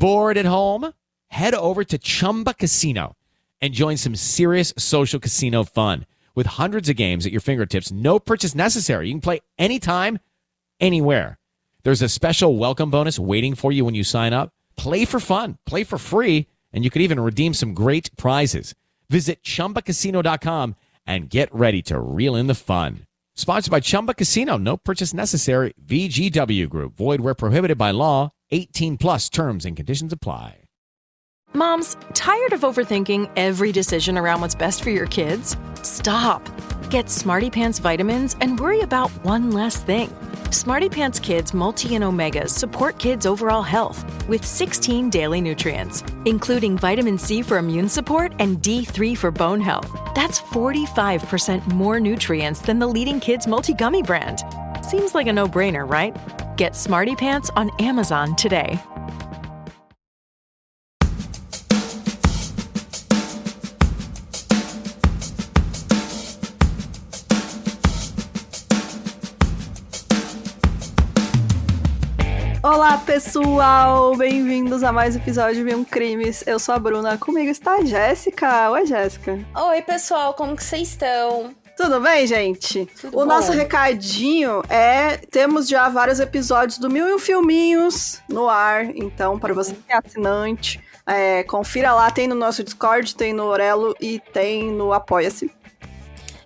Bored at home? Head over to Chumba Casino and join some serious social casino fun. With hundreds of games at your fingertips, no purchase necessary. You can play anytime, anywhere. There's a special welcome bonus waiting for you when you sign up. Play for fun, play for free, and you could even redeem some great prizes. Visit ChumbaCasino.com and get ready to reel in the fun. Sponsored by Chumba Casino. No purchase necessary. VGW Group. Void where prohibited by law. 18 plus terms and conditions apply. Moms, tired of overthinking every decision around what's best for your kids? Stop. Get Smarty Pants vitamins and worry about one less thing. Smarty Pants Kids Multi and Omegas support kids' overall health with 16 daily nutrients, including vitamin C for immune support and D3 for bone health. That's 45% more nutrients than the leading kids' multi-gummy brand. Seems like a no-brainer, right? Get Smarty Pants on Amazon today. Olá, pessoal! Bem-vindos a mais um episódio de Mil Crimes. Eu sou a Bruna, comigo está a Jéssica. Oi, Jéssica. Oi, pessoal, como que vocês estão? Tudo bem, gente? Tudo o bom. Nosso recadinho é... Temos já vários episódios do Mil e um Filminhos no ar. Então, para você que é assinante, confira lá. Tem no nosso Discord, tem no Orelo e tem no Apoia-se.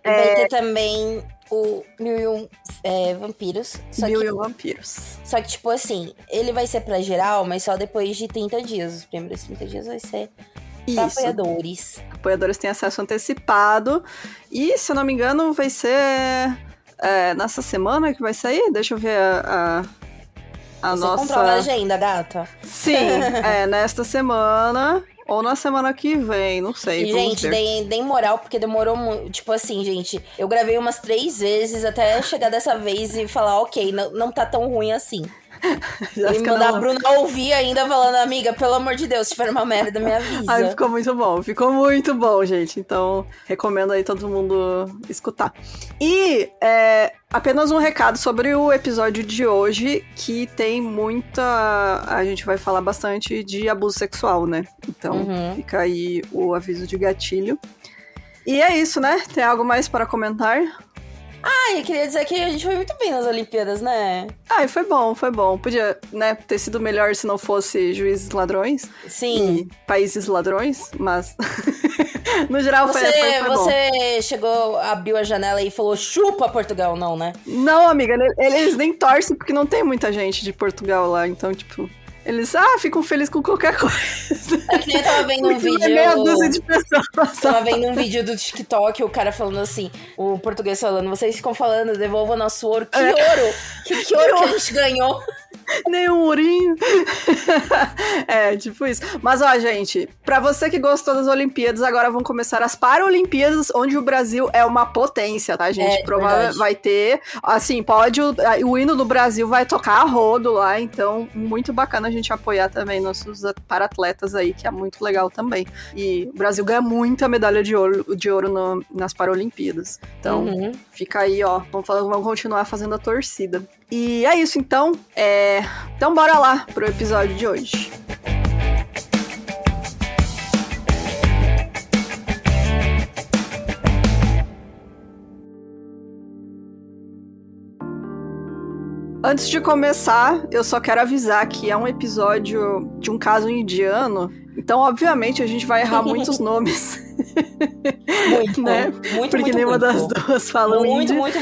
Vai ter também o Mil e Um Vampiros. Mil e Um Vampiros. Só que, tipo assim, ele vai ser pra geral, mas só depois de 30 dias. Os primeiros 30 dias vai ser pra apoiadores. Apoiadores têm acesso antecipado. E, se eu não me engano, vai ser nessa semana que vai sair? Deixa eu ver a Você nossa... controla a agenda, gata? Sim, nesta semana... Ou na semana que vem, não sei. E, gente, deem moral, porque demorou muito. Tipo assim, gente, eu gravei umas 3 vezes até chegar dessa vez e falar, ok, não tá tão ruim assim. E mandar a Bruna ouvir ainda falando, amiga, pelo amor de Deus, se tiver uma merda, me avisa. Ai, ficou muito bom, gente. Então, recomendo aí todo mundo escutar. E apenas um recado sobre o episódio de hoje, que tem muita... A gente vai falar bastante de abuso sexual, né? Então, fica aí o aviso de gatilho. E é isso, né? Tem algo mais para comentar? Eu queria dizer que a gente foi muito bem nas Olimpíadas, né? Foi bom. Podia, né, ter sido melhor se não fosse juízes ladrões. Sim. E países ladrões, mas... no geral foi bom. Você chegou, abriu a janela e falou, chupa Portugal, não, né? Não, amiga, eles nem torcem porque não tem muita gente de Portugal lá, então, tipo... Eles, ficam felizes com qualquer coisa. É que nem eu tava vendo um vídeo... meia dúzia de pessoas. Tava vendo um vídeo do TikTok, o cara falando assim, o português falando, vocês ficam falando, devolva nosso ouro. Que ouro? Que ouro que a gente ganhou? Nem um ourinho. Tipo isso. Mas, gente, pra você que gostou das Olimpíadas, agora vão começar as Paralimpíadas, onde o Brasil é uma potência, tá, gente? Provavelmente vai ter, assim, o hino do Brasil vai tocar a rodo lá, então, muito bacana a gente apoiar também nossos paratletas aí, que é muito legal também. E o Brasil ganha muita medalha de ouro nas Paralimpíadas. Então, fica aí, ó, vamos continuar fazendo a torcida. E é isso, então. Então bora lá pro episódio de hoje. Antes de começar, eu só quero avisar que é um episódio de um caso indiano. Então, obviamente, a gente vai errar muitos nomes. Muito, né? Porque nenhuma das duas fala hindi. Muito.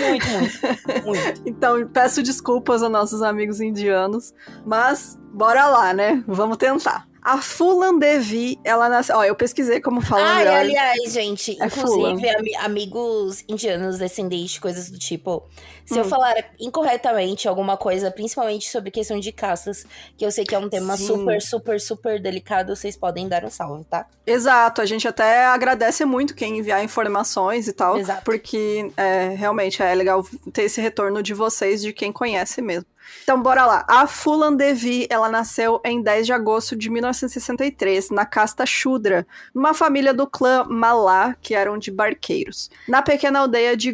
Então, peço desculpas aos nossos amigos indianos. Mas, bora lá, né? Vamos tentar. A Fulan Devi, ela nasceu... eu pesquisei como fala melhor. Aliás, gente, inclusive, amigos indianos, descendentes, coisas do tipo... Se eu falar incorretamente alguma coisa, principalmente sobre questão de castas, que eu sei que é um tema super delicado, vocês podem dar um salve, tá? Exato, a gente até agradece muito quem enviar informações e tal. Exato. Porque realmente é legal ter esse retorno de vocês, de quem conhece mesmo. Então, bora lá. A Fulan Devi, ela nasceu em 10 de agosto de 1963, na casta Shudra, numa família do clã Malá, que eram de barqueiros, na pequena aldeia de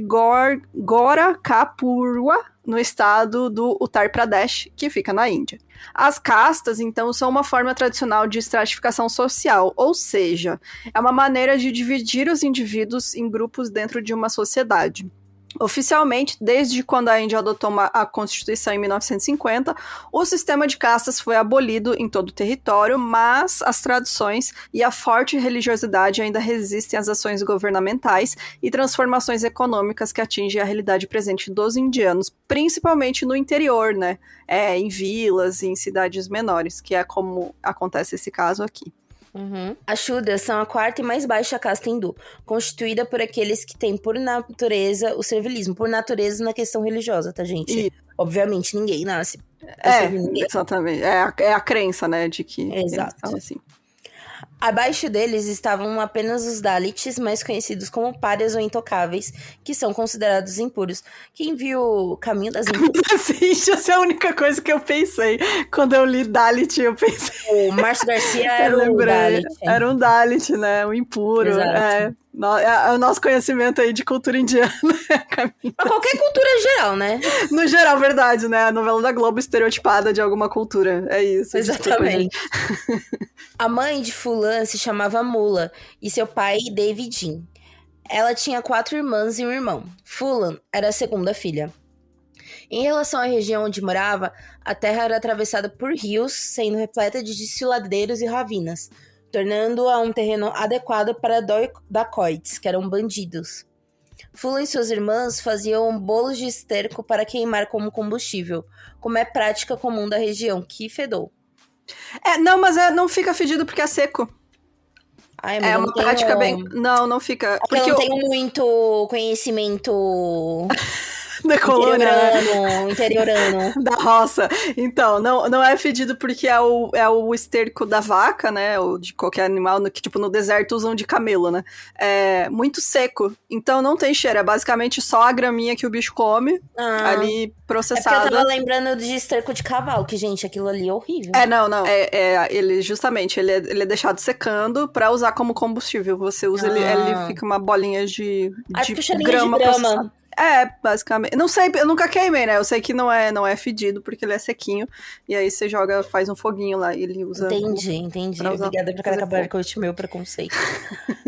Gorakapurwa, no estado do Uttar Pradesh, que fica na Índia. As castas, então, são uma forma tradicional de estratificação social, ou seja, é uma maneira de dividir os indivíduos em grupos dentro de uma sociedade. Oficialmente, desde quando a Índia adotou a Constituição em 1950, o sistema de castas foi abolido em todo o território, mas as tradições e a forte religiosidade ainda resistem às ações governamentais e transformações econômicas que atingem a realidade presente dos indianos, principalmente no interior, né? Em vilas e em cidades menores, que é como acontece esse caso aqui. As Shudras são a quarta e mais baixa casta hindu, constituída por aqueles que têm por natureza o servilismo. Por natureza na questão religiosa, tá, gente? Obviamente, ninguém nasce. Exatamente. É a crença, né, de que eles são assim. Abaixo deles estavam apenas os Dalits, mais conhecidos como párias ou intocáveis, que são considerados impuros. Quem viu Caminho das Impuras? Essa é a única coisa que eu pensei. Quando eu li Dalit, eu pensei... O Márcio Garcia era um Dalit. Era um Dalit, né? Um impuro. É o nosso conhecimento aí de cultura indiana. Qualquer cultura geral, né? No geral, verdade, né? A novela da Globo estereotipada de alguma cultura. É isso. Exatamente. A mãe de Fulan se chamava Mula e seu pai Davidin. Ela tinha 4 irmãs e um irmão. Fulan era a segunda filha. Em relação à região onde morava, a terra era atravessada por rios, sendo repleta de desfiladeiros e ravinas, tornando-a um terreno adequado para dacoites, que eram bandidos. Fulan e suas irmãs faziam bolos de esterco para queimar como combustível, como é prática comum da região, que fedou. Mas não fica fedido porque é seco. É uma prática bem... Não fica. Porque eu não tenho muito conhecimento... da colônia, interiorano. Da roça. Então, não é fedido porque é o esterco da vaca, né? Ou de qualquer animal, que tipo no deserto usam de camelo, né? É muito seco. Então não tem cheiro. É basicamente só a graminha que o bicho come, ali processada. É porque eu tava lembrando de esterco de cavalo, que, gente, aquilo ali é horrível. Não. Ele justamente, ele é deixado secando pra usar como combustível. Você usa ele fica uma bolinha de grama processada. Basicamente. Não sei, eu nunca queimei, né? Eu sei que não é fedido, porque ele é sequinho. E aí você faz um foguinho lá e ele usa... Entendi. Obrigada por acabar com o meu preconceito.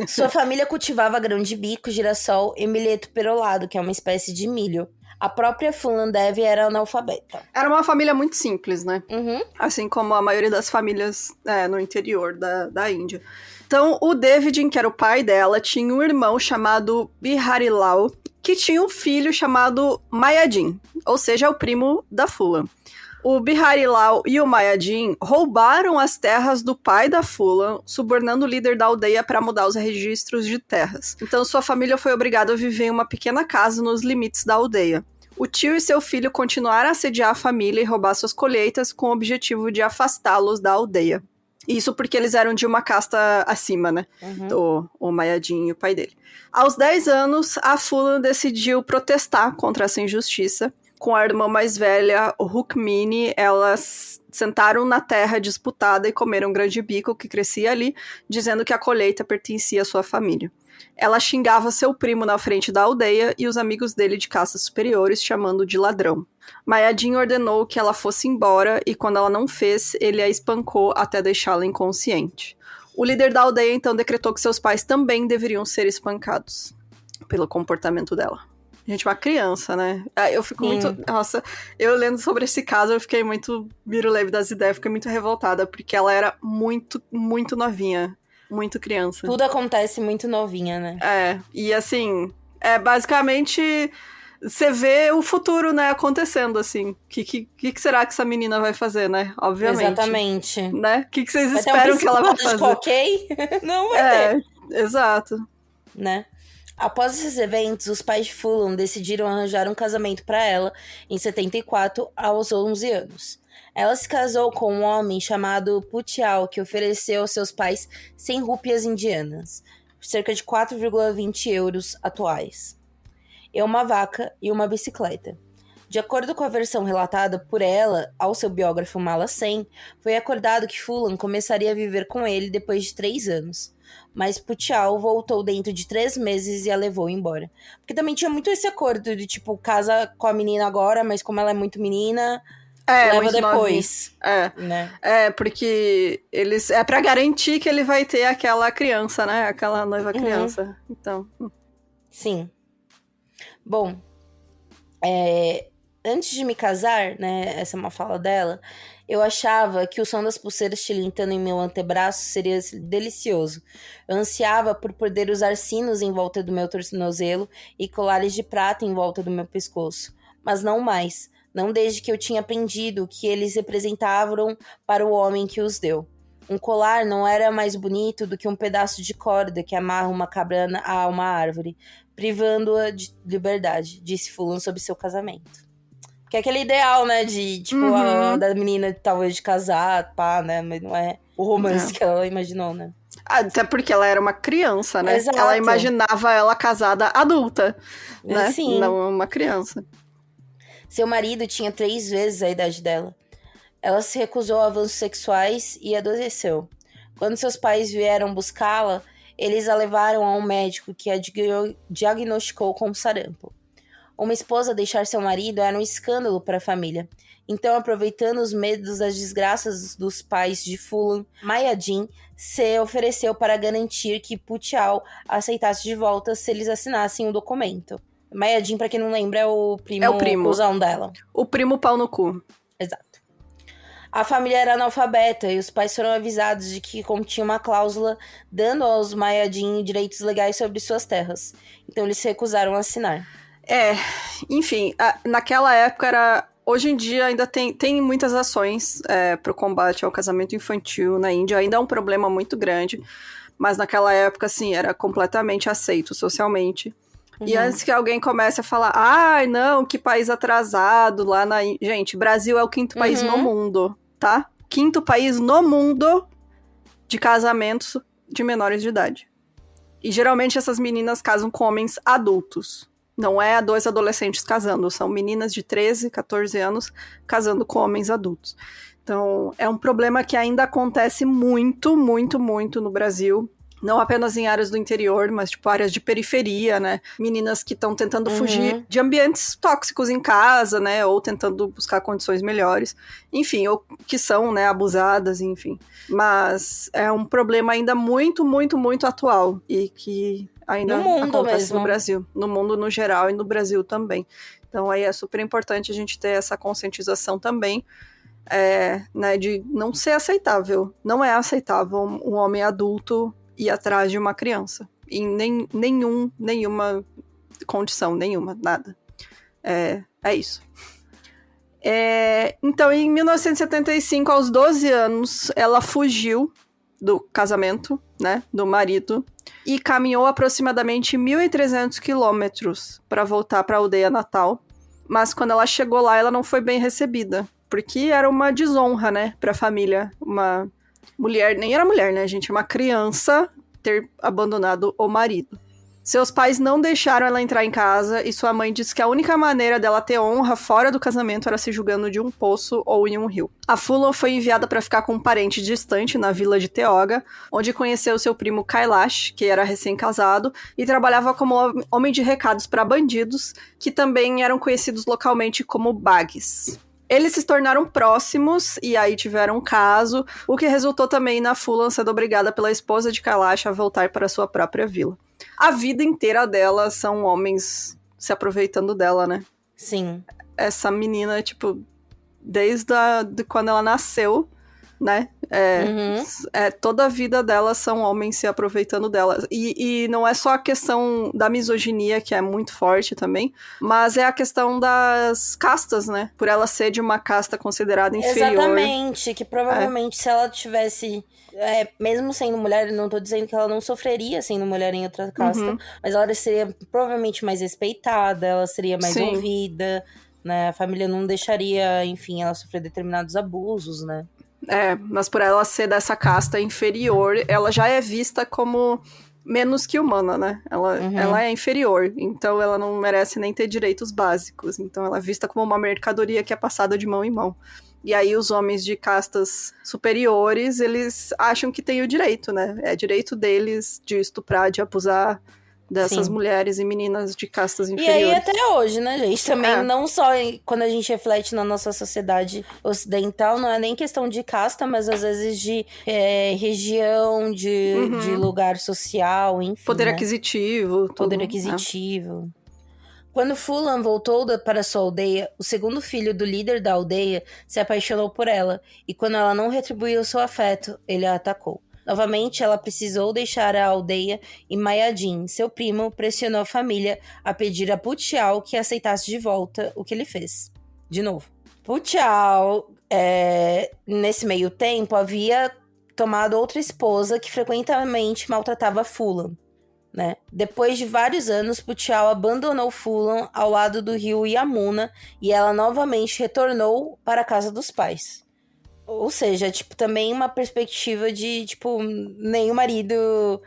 Sua família cultivava grão de bico, girassol e milheto perolado, que é uma espécie de milho. A própria Fulan Devi era analfabeta. Era uma família muito simples, né? Assim como a maioria das famílias no interior da Índia. Então, o Davidin, que era o pai dela, tinha um irmão chamado Biharilal, que tinha um filho chamado Mayadin, ou seja, o primo da Fulan. O Biharilal e o Mayadin roubaram as terras do pai da Fulan, subornando o líder da aldeia para mudar os registros de terras. Então, sua família foi obrigada a viver em uma pequena casa nos limites da aldeia. O tio e seu filho continuaram a assediar a família e roubar suas colheitas com o objetivo de afastá-los da aldeia. Isso porque eles eram de uma casta acima, né? O Mayadin e o pai dele. Aos 10 anos, a Fulan decidiu protestar contra essa injustiça. Com a irmã mais velha, o Rukmini, elas sentaram na terra disputada e comeram um grande bico que crescia ali, dizendo que a colheita pertencia à sua família. Ela xingava seu primo na frente da aldeia e os amigos dele de castas superiores, chamando de ladrão. Mayadin ordenou que ela fosse embora e quando ela não fez, ele a espancou até deixá-la inconsciente. O líder da aldeia então decretou que seus pais também deveriam ser espancados pelo comportamento dela. Gente, uma criança, né? Eu fico muito... Nossa, eu lendo sobre esse caso, eu fiquei muito birulebe das ideias, fiquei muito revoltada, porque ela era muito, muito novinha. Muito criança. Tudo acontece muito novinha, né? E assim, basicamente... Você vê o futuro, né, acontecendo, assim. O que será que essa menina vai fazer, né? Obviamente. Exatamente. Né? O que vocês esperam que ela vai fazer? Ok? Não vai ter. Exato. Né? Após esses eventos, os pais de Fulan decidiram arranjar um casamento para ela em 74, aos 11 anos. Ela se casou com um homem chamado Putial, que ofereceu aos seus pais 100 rúpias indianas, cerca de 4,20 euros atuais. E uma vaca e uma bicicleta. De acordo com a versão relatada por ela ao seu biógrafo Malacen, foi acordado que Fulan começaria a viver com ele depois de 3 anos. Mas Putial voltou dentro de 3 meses e a levou embora. Porque também tinha muito esse acordo de, tipo, casa com a menina agora, mas como ela é muito menina, leva depois. Né? Porque eles... É pra garantir que ele vai ter aquela criança, né? Aquela noiva criança. Então... Sim. Bom, antes de me casar, né, essa é uma fala dela, eu achava que o som das pulseiras tilintando em meu antebraço seria delicioso. Eu ansiava por poder usar sinos em volta do meu tornozelo e colares de prata em volta do meu pescoço. Mas não mais. Não desde que eu tinha aprendido que eles representavam para o homem que os deu. Um colar não era mais bonito do que um pedaço de corda que amarra uma cabra a uma árvore, privando-a de liberdade, disse Fulan sobre seu casamento. Que é aquele ideal, né, de, tipo, da menina talvez de casar, pá, né, mas não é o romance que ela imaginou, né. Até porque ela era uma criança, né. Exato. Ela imaginava ela casada adulta, né, Sim. não uma criança. Seu marido tinha 3 vezes a idade dela. Ela se recusou a avanços sexuais e adoeceu. Quando seus pais vieram buscá-la, eles a levaram a um médico que a diagnosticou com sarampo. Uma esposa deixar seu marido era um escândalo para a família. Então, aproveitando os medos das desgraças dos pais de Fulan, Mayadin se ofereceu para garantir que Putial aceitasse de volta se eles assinassem o documento. Mayadin, para quem não lembra, é o primo cuzão dela. O primo pau no cu. Exato. A família era analfabeta e os pais foram avisados de que continha uma cláusula dando aos Mayadin direitos legais sobre suas terras. Então, eles se recusaram a assinar. Enfim, naquela época era... Hoje em dia ainda tem muitas ações para o combate ao casamento infantil na Índia. Ainda é um problema muito grande, mas naquela época, assim, era completamente aceito socialmente. E antes que alguém comece a falar, ai, não, que país atrasado lá na Índia. Gente, Brasil é o 5º país no mundo, tá? 5º país no mundo de casamentos de menores de idade. E geralmente essas meninas casam com homens adultos. Não é 2 adolescentes casando, são meninas de 13, 14 anos casando com homens adultos. Então, é um problema que ainda acontece muito, muito, muito no Brasil. Não apenas em áreas do interior, mas tipo áreas de periferia, né? Meninas que estão tentando fugir de ambientes tóxicos em casa, né? Ou tentando buscar condições melhores. Enfim, ou que são, né, abusadas, enfim. Mas é um problema ainda muito, muito, muito atual. E que ainda acontece no Brasil. No mundo no geral e no Brasil também. Então aí é super importante a gente ter essa conscientização também. Né, de não ser aceitável. Não é aceitável um homem adulto ir atrás de uma criança. Em nenhuma condição, nenhuma, nada. É isso. Então, em 1975, aos 12 anos, ela fugiu do casamento, né, do marido, e caminhou aproximadamente 1.300 quilômetros para voltar para a aldeia natal. Mas quando ela chegou lá, ela não foi bem recebida, porque era uma desonra, né, para a família. Uma mulher, nem era mulher, né, gente? Uma criança ter abandonado o marido. Seus pais não deixaram ela entrar em casa e sua mãe disse que a única maneira dela ter honra fora do casamento era se julgando de um poço ou em um rio. A Fulan foi enviada para ficar com um parente distante na vila de Teoga, onde conheceu seu primo Kailash, que era recém-casado, e trabalhava como homem de recados para bandidos, que também eram conhecidos localmente como Bags. Eles se tornaram próximos e aí tiveram um caso, o que resultou também na Fulan sendo obrigada pela esposa de Kailash a voltar para sua própria vila. A vida inteira dela são homens se aproveitando dela, né? Sim. Essa menina, tipo, desde quando ela nasceu, né? Toda a vida dela são homens se aproveitando dela. E não é só a questão da misoginia, que é muito forte também, mas é a questão das castas, né? Por ela ser de uma casta considerada inferior. Exatamente, que provavelmente se ela tivesse... mesmo sendo mulher, não tô dizendo que ela não sofreria sendo mulher em outra casta, mas ela seria provavelmente mais respeitada, ela seria mais ouvida, né? A família não deixaria, enfim, ela sofrer determinados abusos, né? Mas por ela ser dessa casta inferior, ela já é vista como menos que humana, né? Ela é inferior, então ela não merece nem ter direitos básicos. Então ela é vista como uma mercadoria que é passada de mão em mão. E aí os homens de castas superiores, eles acham que tem o direito, né? É direito deles de estuprar, de abusar dessas mulheres e meninas de castas inferiores. E aí até hoje, né, gente? Também não só quando a gente reflete na nossa sociedade ocidental, não é nem questão de casta, mas às vezes de região, de lugar social, enfim. Poder aquisitivo. Poder aquisitivo. Quando Fulan voltou para sua aldeia, o segundo filho do líder da aldeia se apaixonou por ela, e quando ela não retribuiu seu afeto, ele a atacou. Novamente, ela precisou deixar a aldeia e Mayadin, seu primo, pressionou a família a pedir a Putial que aceitasse de volta o que ele fez. De novo. Putial, nesse meio tempo, havia tomado outra esposa que frequentemente maltratava Fulan, né? Depois de vários anos, Putial abandonou Fulan ao lado do rio Yamuna e ela novamente retornou para a casa dos pais. Ou seja, tipo, também uma perspectiva de, tipo, nem o marido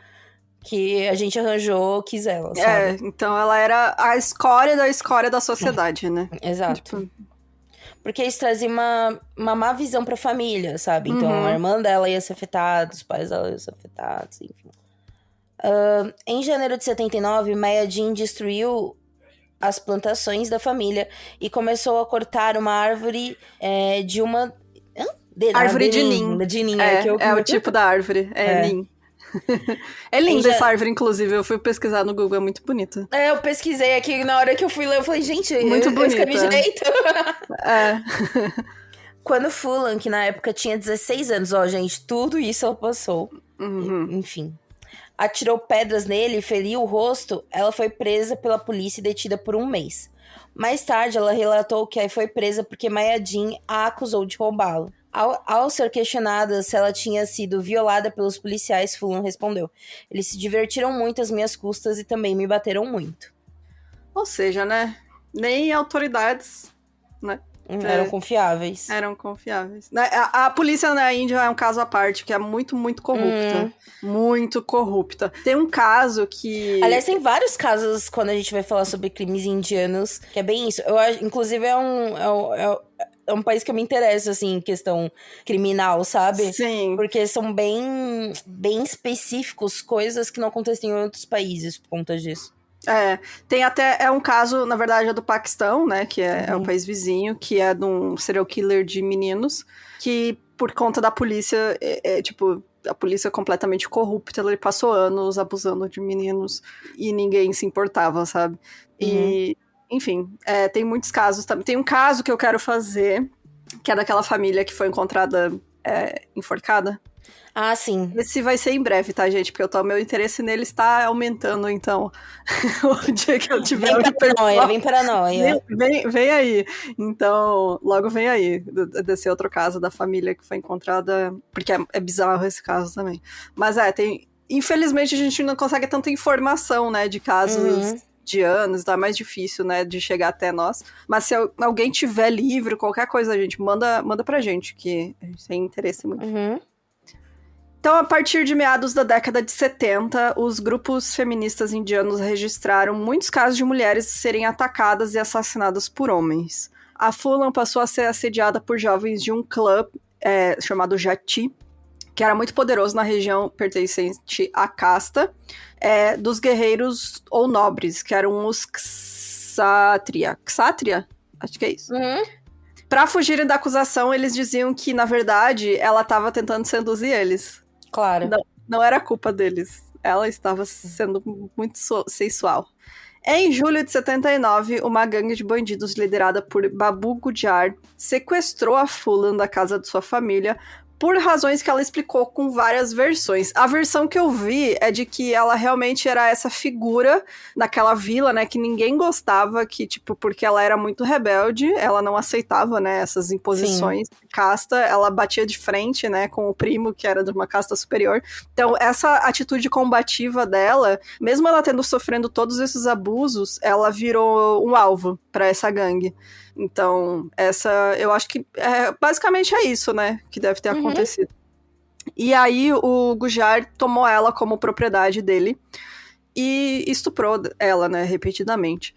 que a gente arranjou quis ela, sabe? Então ela era a escória da sociedade, né? Exato. Tipo... Porque isso trazia uma má visão pra família, sabe? Então a irmã dela ia ser afetada, os pais dela iam ser afetados, enfim. Em janeiro de 79, Mayadin destruiu as plantações da família e começou a cortar uma árvore de uma... Árvore de Nim. É o tipo da árvore. Nim. É linda essa árvore, inclusive. Eu fui pesquisar no Google, é muito bonita. Eu pesquisei aqui, na hora que eu fui ler, eu falei, gente, muito bonita. Eu escrevi direito. Quando Fulan, que na época tinha 16 anos, gente, tudo isso ela passou. Enfim. Atirou pedras nele e feriu o rosto, ela foi presa pela polícia e detida por 1 mês. Mais tarde, ela relatou que foi presa porque Mayadin a acusou de roubá-lo. Ao ser questionada se ela tinha sido violada pelos policiais, Fulan respondeu: eles se divertiram muito às minhas custas e também me bateram muito. Ou seja, né? Nem autoridades, né? Eram confiáveis. Eram confiáveis. A polícia na Índia é um caso à parte, que é muito, muito corrupta. Muito corrupta. Tem um caso que... Aliás, tem vários casos quando a gente vai falar sobre crimes indianos, que é bem isso. Eu acho, inclusive, é um país que eu me interesso, assim, em questão criminal, sabe? Sim. Porque são bem específicos, coisas que não acontecem em outros países por conta disso. Tem até, um caso, na verdade, é do Paquistão, né, que é um país vizinho, que é de um serial killer de meninos, que por conta da polícia, tipo, a polícia é completamente corrupta, ele passou anos abusando de meninos e ninguém se importava, sabe? E, enfim, tem muitos casos também. Tem um caso que eu quero fazer, que é daquela família que foi encontrada enforcada. Ah, sim. Esse vai ser em breve, tá, gente? Porque o meu interesse nele está aumentando, então. O dia que eu tiver... Vem paranoia. Vem aí. Então, logo vem aí. Desse outro caso da família que foi encontrada... Porque é bizarro esse caso também. Mas tem... Infelizmente, a gente não consegue tanta informação, né? De casos... de anos, tá mais difícil, né, de chegar até nós. Mas se alguém tiver livro, qualquer coisa, gente, manda pra gente, que a gente tem interesse muito. Então, a partir de meados da década de 70, os grupos feministas indianos registraram muitos casos de mulheres serem atacadas e assassinadas por homens. A Fulan passou a ser assediada por jovens de um clã chamado Jati, que era muito poderoso na região pertencente à casta dos guerreiros ou nobres, que eram os Kshatriya. Kshatriya? Acho que é isso. Pra fugirem da acusação, eles diziam que, na verdade, ela estava tentando seduzir eles. Claro. Não era culpa deles. Ela estava sendo muito sensual. Em julho de 79, uma gangue de bandidos liderada por Babu Gujjar sequestrou a Fulan da casa de sua família por razões que ela explicou com várias versões. A versão que eu vi é de que ela realmente era essa figura naquela vila, né, que ninguém gostava, que, tipo, porque ela era muito rebelde, ela não aceitava, né, essas imposições de casta, ela batia de frente, né, com o primo, que era de uma casta superior. Então, essa atitude combativa dela, mesmo ela sofrendo todos esses abusos, ela virou um alvo para essa gangue. Então, eu acho que basicamente é isso, né, que deve ter acontecido. E aí o Gujar tomou ela como propriedade dele e estuprou ela, né, repetidamente.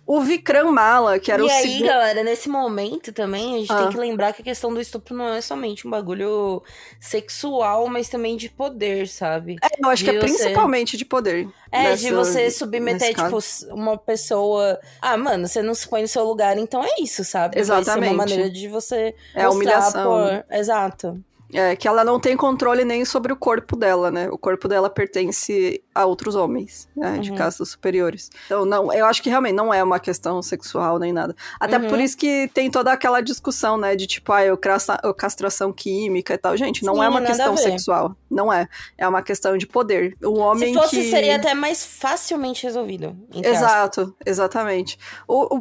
O Vikram Mala, que era o segundo... E aí, galera, nesse momento também, a gente tem que lembrar que a questão do estupro não é somente um bagulho sexual, mas também de poder, sabe? Eu acho que é principalmente de poder. De você submeter, tipo, uma pessoa... Ah, mano, você não se põe no seu lugar, então é isso, sabe? Exatamente. Vai ser uma maneira de você mostrar humilhação. Exato. Que ela não tem controle nem sobre o corpo dela, né? O corpo dela pertence a outros homens, né? De castas superiores. Então, não, eu acho que realmente não é uma questão sexual nem nada. Até por isso que tem toda aquela discussão, né? De tipo, castração química e tal. Gente, não é uma questão sexual. Não é. É uma questão de poder. O homem Se fosse, seria até mais facilmente resolvido. Exato, exatamente.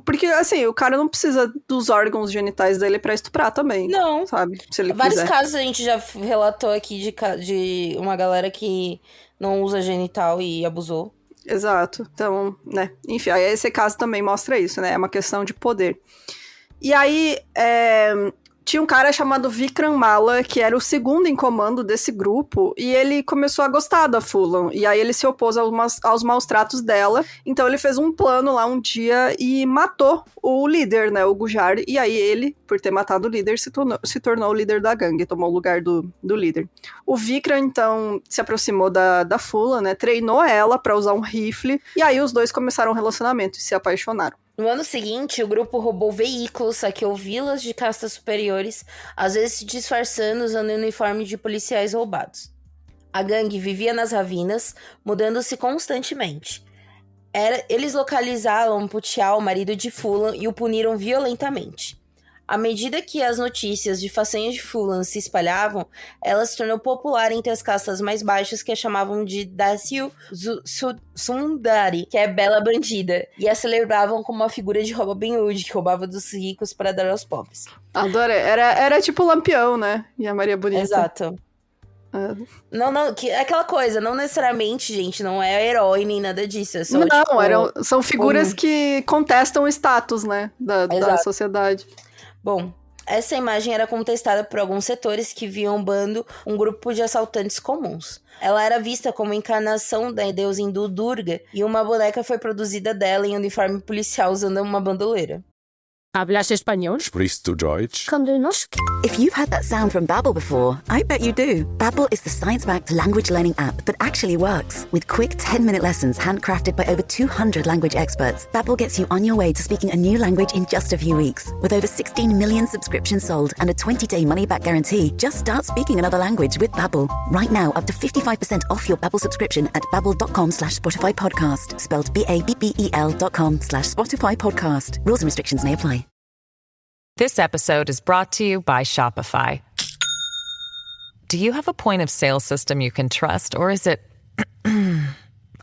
Porque, assim, o cara não precisa dos órgãos genitais dele pra estuprar também. Não. Sabe? Se ele Vários quiser. casos a gente já relatou aqui de uma galera que não usa genital e abusou. Exato. Então, né? Enfim, aí esse caso também mostra isso, né? É uma questão de poder. E aí, tinha um cara chamado Vikram Mala, que era o segundo em comando desse grupo, e ele começou a gostar da Fulan. E aí ele se opôs aos maus tratos dela. Então ele fez um plano lá um dia e matou o líder, né? O Gujar. E aí ele, por ter matado o líder, se tornou o líder da gangue, tomou o lugar do líder. O Vikram, então, se aproximou da Fulan, né? Treinou ela pra usar um rifle. E aí os dois começaram um relacionamento e se apaixonaram. No ano seguinte, o grupo roubou veículos, saqueou vilas de castas superiores, às vezes se disfarçando usando o uniforme de policiais roubados. A gangue vivia nas ravinas, mudando-se constantemente. Eles localizaram Putial, o marido de Fulan, e o puniram violentamente. À medida que as notícias de façanhas de Fulan se espalhavam, ela se tornou popular entre as castas mais baixas, que a chamavam de Dasyu Sundari, que é bela bandida, e a celebravam como uma figura de Robin Hood, que roubava dos ricos para dar aos pobres. Adorei. Era tipo o Lampião, né? E a Maria Bonita. Exato. Não, é aquela coisa, não necessariamente, gente, não é herói nem nada disso. É só, são figuras que contestam o status, né? Da sociedade. Bom, essa imagem era contestada por alguns setores que viam bando um grupo de assaltantes comuns. Ela era vista como encarnação da deusa hindu Durga, e uma boneca foi produzida dela em uniforme policial usando uma bandoleira. ¿Hablas español? Sprichst du Deutsch? If you've had that sound from Babbel before, I bet you do. Babbel is the science-backed language learning app that actually works. With quick 10-minute lessons handcrafted by over 200 language experts, Babbel gets you on your way to speaking a new language in just a few weeks. With over 16 million subscriptions sold and a 20-day money-back guarantee, just start speaking another language with Babbel. Right now, up to 55% off your Babbel subscription at babbel.com/Spotify podcast. Spelled BABBEL.com/Spotify podcast. Rules and restrictions may apply. This episode is brought to you by Shopify. Do you have a point of sale system you can trust, or is it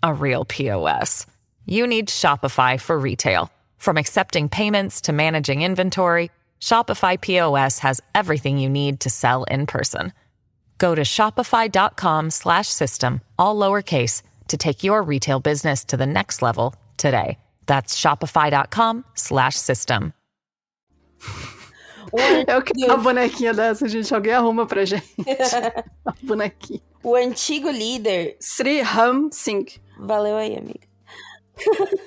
a real POS? You need Shopify for retail. From accepting payments to managing inventory, Shopify POS has everything you need to sell in person. Go to shopify.com/system, all lowercase, to take your retail business to the next level today. That's shopify.com/system. Eu quero uma bonequinha dessa, gente. Alguém arruma pra gente. Uma bonequinha. O antigo líder... Sri Ram Singh. Valeu aí, amiga.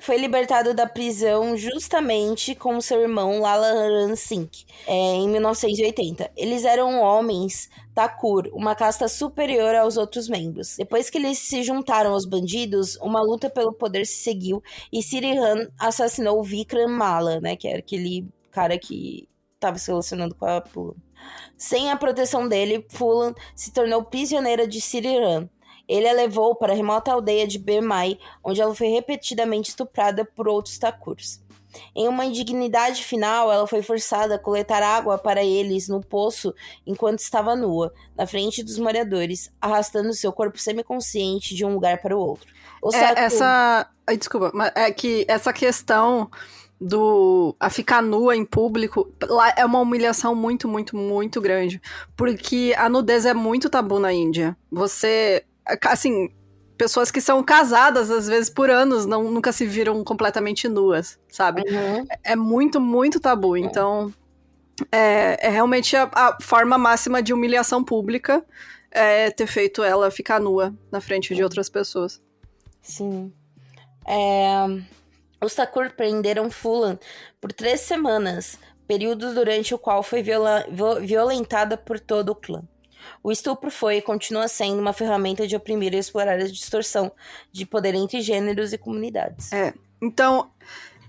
Foi libertado da prisão justamente com seu irmão Lala Ram Singh, em 1980. Eles eram homens Thakur, uma casta superior aos outros membros. Depois que eles se juntaram aos bandidos, uma luta pelo poder se seguiu e Sri Ram assassinou Vikram Mala, né, que era aquele cara que estava se relacionando com a Fulan. Sem a proteção dele, Fulan se tornou prisioneira de Sri Ram. Ele a levou para a remota aldeia de Bemai, onde ela foi repetidamente estuprada por outros Thakurs. Em uma indignidade final, ela foi forçada a coletar água para eles no poço enquanto estava nua, na frente dos moradores, arrastando seu corpo semiconsciente de um lugar para o outro. Desculpa, mas é que essa questão a ficar nua em público, lá é uma humilhação muito, muito, muito grande. Porque a nudez é muito tabu na Índia. Você, assim, pessoas que são casadas, às vezes, por anos, nunca se viram completamente nuas, sabe? Uhum. É muito, muito tabu. Então, é realmente a forma máxima de humilhação pública. ter feito ela ficar nua na frente de outras pessoas. Sim. Os Thakur prenderam Fulan por 3 semanas, período durante o qual foi violentada por todo o clã. O estupro foi e continua sendo uma ferramenta de oprimir e explorar a distorção de poder entre gêneros e comunidades. Então,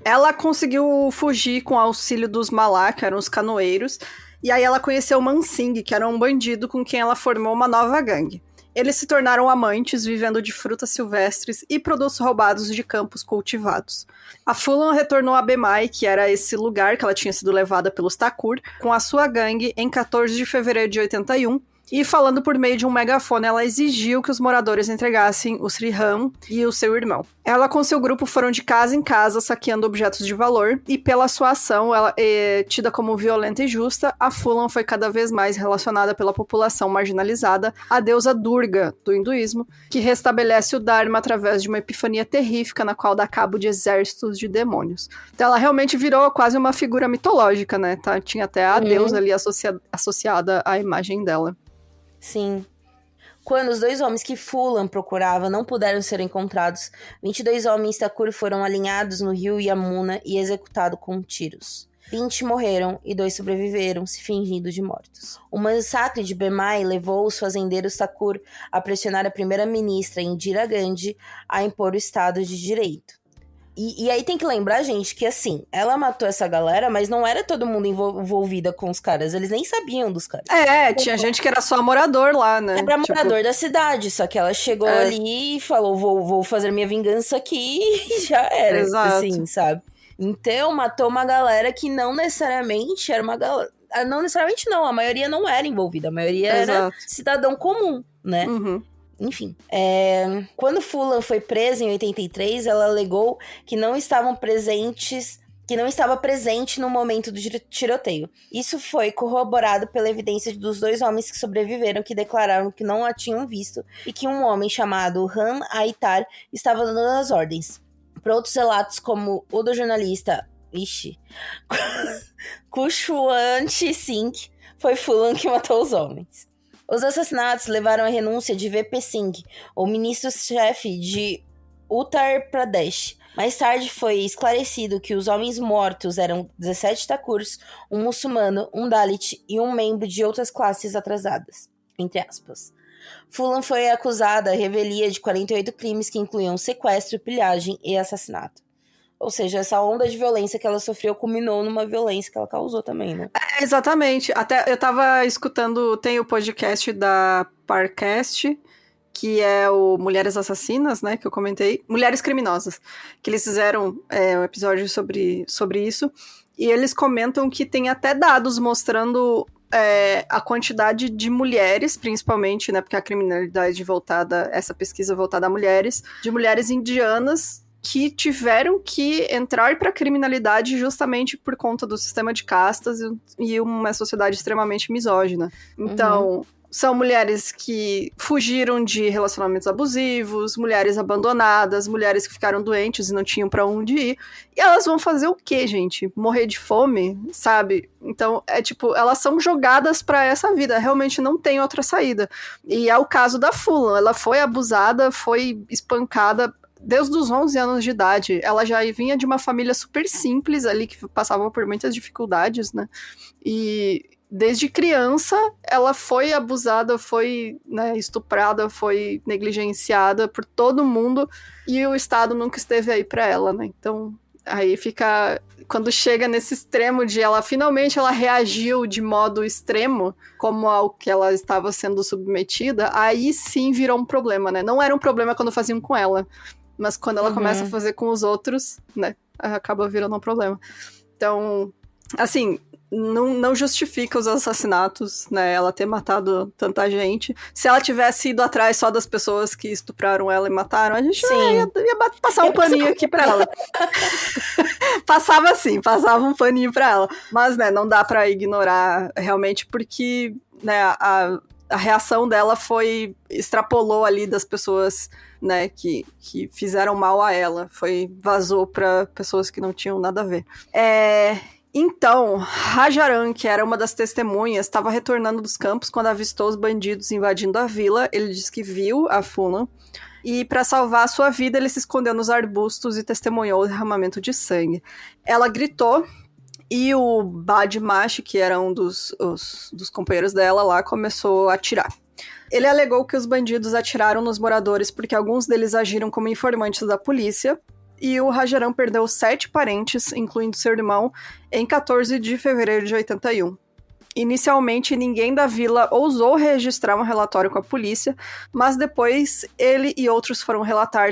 ela conseguiu fugir com o auxílio dos Malá, que eram os canoeiros, e aí ela conheceu Mansingh, que era um bandido com quem ela formou uma nova gangue. Eles se tornaram amantes, vivendo de frutas silvestres e produtos roubados de campos cultivados. A Fulan retornou a Bemai, que era esse lugar que ela tinha sido levada pelos Thakur, com a sua gangue em 14 de fevereiro de 81, e falando por meio de um megafone, ela exigiu que os moradores entregassem o Sriram e o seu irmão. Ela com seu grupo foram de casa em casa saqueando objetos de valor, e pela sua ação, ela tida como violenta e justa, a Fulan foi cada vez mais relacionada pela população marginalizada à deusa Durga, do hinduísmo, que restabelece o Dharma através de uma epifania terrífica na qual dá cabo de exércitos de demônios. Então ela realmente virou quase uma figura mitológica, né? Tinha até a deusa ali associada à imagem dela. Sim. Quando os 2 homens que Fulan procurava não puderam ser encontrados, 22 homens Thakur foram alinhados no rio Yamuna e executados com tiros. 20 morreram e 2 sobreviveram, se fingindo de mortos. O massacre de Bemai levou os fazendeiros Thakur a pressionar a primeira-ministra Indira Gandhi a impor o Estado de Direito. E aí tem que lembrar, gente, que assim, ela matou essa galera, mas não era todo mundo envolvida com os caras, eles nem sabiam dos caras. Tinha gente que era só morador lá, né? Era morador da cidade, só que ela chegou ali e falou, vou fazer minha vingança aqui e já era. Exato. Assim, sabe? Então, matou uma galera que não necessariamente era uma galera... Não necessariamente não, a maioria não era envolvida, a maioria era cidadão comum, né? Uhum. Enfim, quando Fulan foi presa em 83, ela alegou que não estava presente no momento do tiroteio. Isso foi corroborado pela evidência dos 2 homens que sobreviveram, que declararam que não a tinham visto e que um homem chamado Han Aitar estava dando as ordens. Para outros relatos, como o do jornalista Khushwant Singh, foi Fulan que matou os homens. Os assassinatos levaram à renúncia de VP Singh, o ministro-chefe de Uttar Pradesh. Mais tarde foi esclarecido que os homens mortos eram 17 Thakurs, um muçulmano, um Dalit e um membro de outras classes atrasadas, entre aspas. Fulan foi acusada à revelia de 48 crimes que incluíam sequestro, pilhagem e assassinato. Ou seja, essa onda de violência que ela sofreu culminou numa violência que ela causou também, né? Exatamente. Até eu tava escutando, tem o podcast da Parcast, que é o Mulheres Assassinas, né, que eu comentei. Mulheres Criminosas, que eles fizeram um episódio sobre isso. E eles comentam que tem até dados mostrando a quantidade de mulheres, principalmente, né, porque a criminalidade voltada, essa pesquisa voltada a mulheres, de mulheres indianas que tiveram que entrar para a criminalidade justamente por conta do sistema de castas e uma sociedade extremamente misógina. Então, são mulheres que fugiram de relacionamentos abusivos, mulheres abandonadas, mulheres que ficaram doentes e não tinham para onde ir. E elas vão fazer o quê, gente? Morrer de fome, sabe? Então, elas são jogadas para essa vida, realmente não tem outra saída. E é o caso da Fulan, ela foi abusada, foi espancada desde os 11 anos de idade. Ela já vinha de uma família super simples ali, que passava por muitas dificuldades, né? E desde criança, ela foi abusada, foi, né, estuprada, foi negligenciada por todo mundo, e o Estado nunca esteve aí pra ela, né? Então, aí fica... Quando chega nesse extremo de finalmente ela reagiu de modo extremo, como ao que ela estava sendo submetida, aí sim virou um problema, né? Não era um problema quando faziam com ela, mas quando ela começa a fazer com os outros, né, acaba virando um problema. Então, assim, não justifica os assassinatos, né, ela ter matado tanta gente. Se ela tivesse ido atrás só das pessoas que estupraram ela e mataram, a gente ia passar um paninho aqui pra ela. Passava um paninho pra ela. Mas, né, não dá pra ignorar realmente, porque, né, a reação dela extrapolou ali das pessoas, né, que fizeram mal a ela. Vazou pra pessoas que não tinham nada a ver. Então, Rajaram, que era uma das testemunhas, estava retornando dos campos quando avistou os bandidos invadindo a vila. Ele disse que viu a Fulan. E para salvar a sua vida, ele se escondeu nos arbustos e testemunhou o derramamento de sangue. Ela gritou e o Badmash, que era um dos companheiros dela lá, começou a atirar. Ele alegou que os bandidos atiraram nos moradores porque alguns deles agiram como informantes da polícia. E o Rajaram perdeu 7 parentes, incluindo seu irmão, em 14 de fevereiro de 81. Inicialmente, ninguém da vila ousou registrar um relatório com a polícia, mas depois ele e outros foram relatar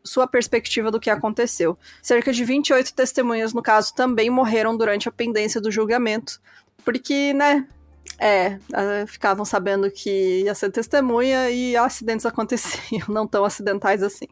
sua perspectiva do que aconteceu. Cerca de 28 testemunhas, no caso, também morreram durante a pendência do julgamento, porque, ficavam sabendo que ia ser testemunha e acidentes aconteciam, não tão acidentais assim.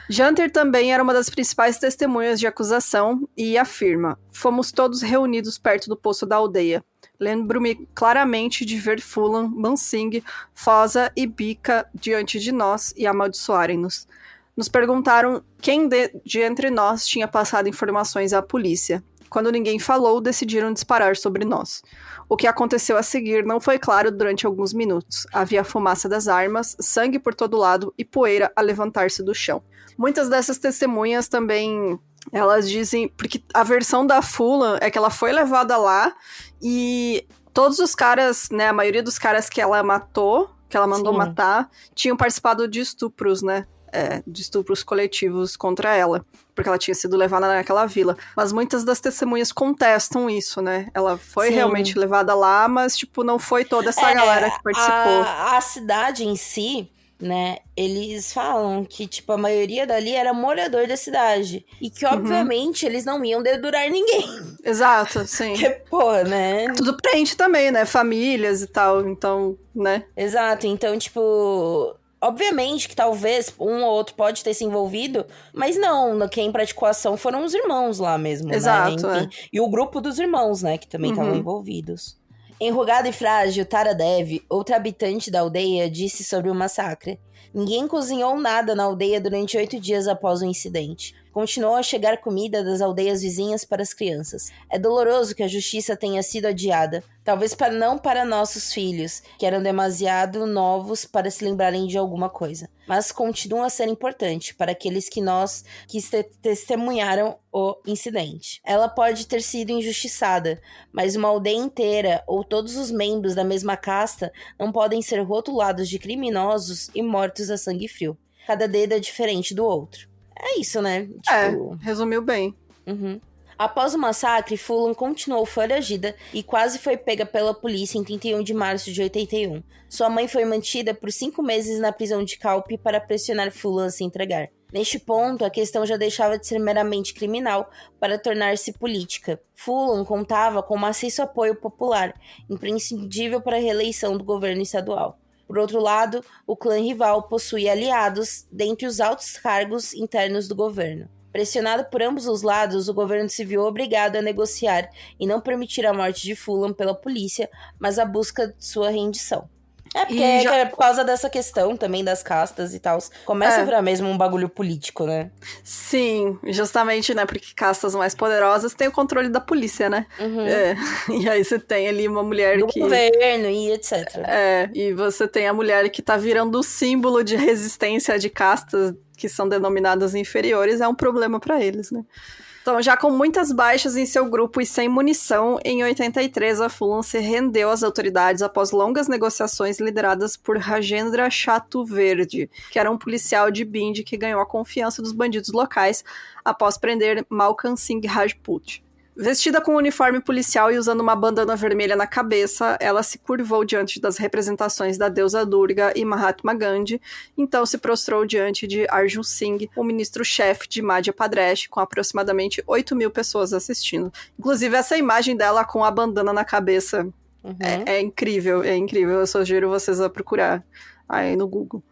Janter também era uma das principais testemunhas de acusação e afirma: fomos todos reunidos perto do poço da aldeia. Lembro-me claramente de ver Fulan, Mansingh, Fosa e Bika diante de nós e amaldiçoarem-nos. Nos perguntaram quem de entre nós tinha passado informações à polícia. Quando ninguém falou, decidiram disparar sobre nós. O que aconteceu a seguir não foi claro durante alguns minutos. Havia fumaça das armas, sangue por todo lado e poeira a levantar-se do chão. Muitas dessas testemunhas também, elas dizem... Porque a versão da Fulan é que ela foi levada lá e todos os caras, né, a maioria dos caras que ela matou, que ela mandou matar, tinham participado de estupros, né? De estupros coletivos contra ela, porque ela tinha sido levada naquela vila. Mas muitas das testemunhas contestam isso, né? Ela foi realmente levada lá, mas, tipo, não foi toda essa galera que participou. A cidade em si, né, eles falam que, tipo, a maioria dali era morador da cidade. E que, obviamente, eles não iam dedurar ninguém. Exato, sim. Porque, pô, né? Tudo prende também, né? Famílias e tal, então, né? Exato, então, tipo... Obviamente que talvez um ou outro pode ter se envolvido, mas não, quem praticou a ação foram os irmãos lá mesmo, exato, né? Enfim, e o grupo dos irmãos, né, que também estavam envolvidos. Enrugada e frágil, Taradev, outra habitante da aldeia, disse sobre o massacre: ninguém cozinhou nada na aldeia durante 8 dias após o incidente. Continuou a chegar comida das aldeias vizinhas para as crianças. É doloroso que a justiça tenha sido adiada. Talvez não para nossos filhos, que eram demasiado novos para se lembrarem de alguma coisa. Mas continua a ser importante para aqueles que testemunharam o incidente. Ela pode ter sido injustiçada, mas uma aldeia inteira ou todos os membros da mesma casta não podem ser rotulados de criminosos e mortos a sangue frio. Cada dedo é diferente do outro. É isso, né? Tipo... resumiu bem. Após o massacre, Fulan continuou foragida e quase foi pega pela polícia em 31 de março de 81. Sua mãe foi mantida por 5 meses na prisão de Calpe para pressionar Fulan a se entregar. Neste ponto, a questão já deixava de ser meramente criminal para tornar-se política. Fulan contava com maciço apoio popular, imprescindível para a reeleição do governo estadual. Por outro lado, o clã rival possuía aliados dentre os altos cargos internos do governo. Pressionado por ambos os lados, o governo se viu obrigado a negociar e não permitir a morte de Fulan pela polícia, mas a busca de sua rendição. Porque é por causa dessa questão também das castas e tal. Começa a virar mesmo um bagulho político, né? Sim, justamente, né? Porque castas mais poderosas têm o controle da polícia, né? E aí você tem ali uma mulher do governo e etc. E você tem a mulher que tá virando o símbolo de resistência de castas que são denominadas inferiores, é um problema pra eles, né? Então, já com muitas baixas em seu grupo e sem munição, em 83 a Fulan se rendeu às autoridades após longas negociações lideradas por Rajendra Chaturvedi, que era um policial de Bindi que ganhou a confiança dos bandidos locais após prender Malkam Singh Rajput. Vestida com um uniforme policial e usando uma bandana vermelha na cabeça, ela se curvou diante das representações da deusa Durga e Mahatma Gandhi, então se prostrou diante de Arjun Singh, o ministro-chefe de Madhya Pradesh, com aproximadamente 8.000 pessoas assistindo. Inclusive, essa imagem dela com a bandana na cabeça é incrível, eu sugiro vocês a procurar aí no Google.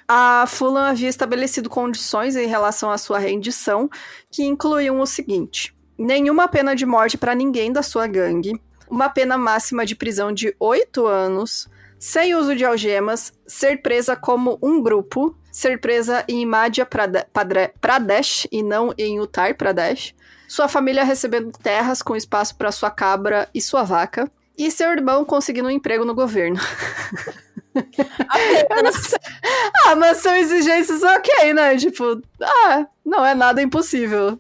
A Fulan havia estabelecido condições em relação à sua rendição, que incluíam o seguinte: nenhuma pena de morte para ninguém da sua gangue, uma pena máxima de prisão de 8 anos, sem uso de algemas, ser presa como um grupo, ser presa em Madhya Pradesh e não em Uttar Pradesh, sua família recebendo terras com espaço para sua cabra e sua vaca, e seu irmão conseguindo um emprego no governo. Mas são exigências ok, né? Tipo, não é nada impossível.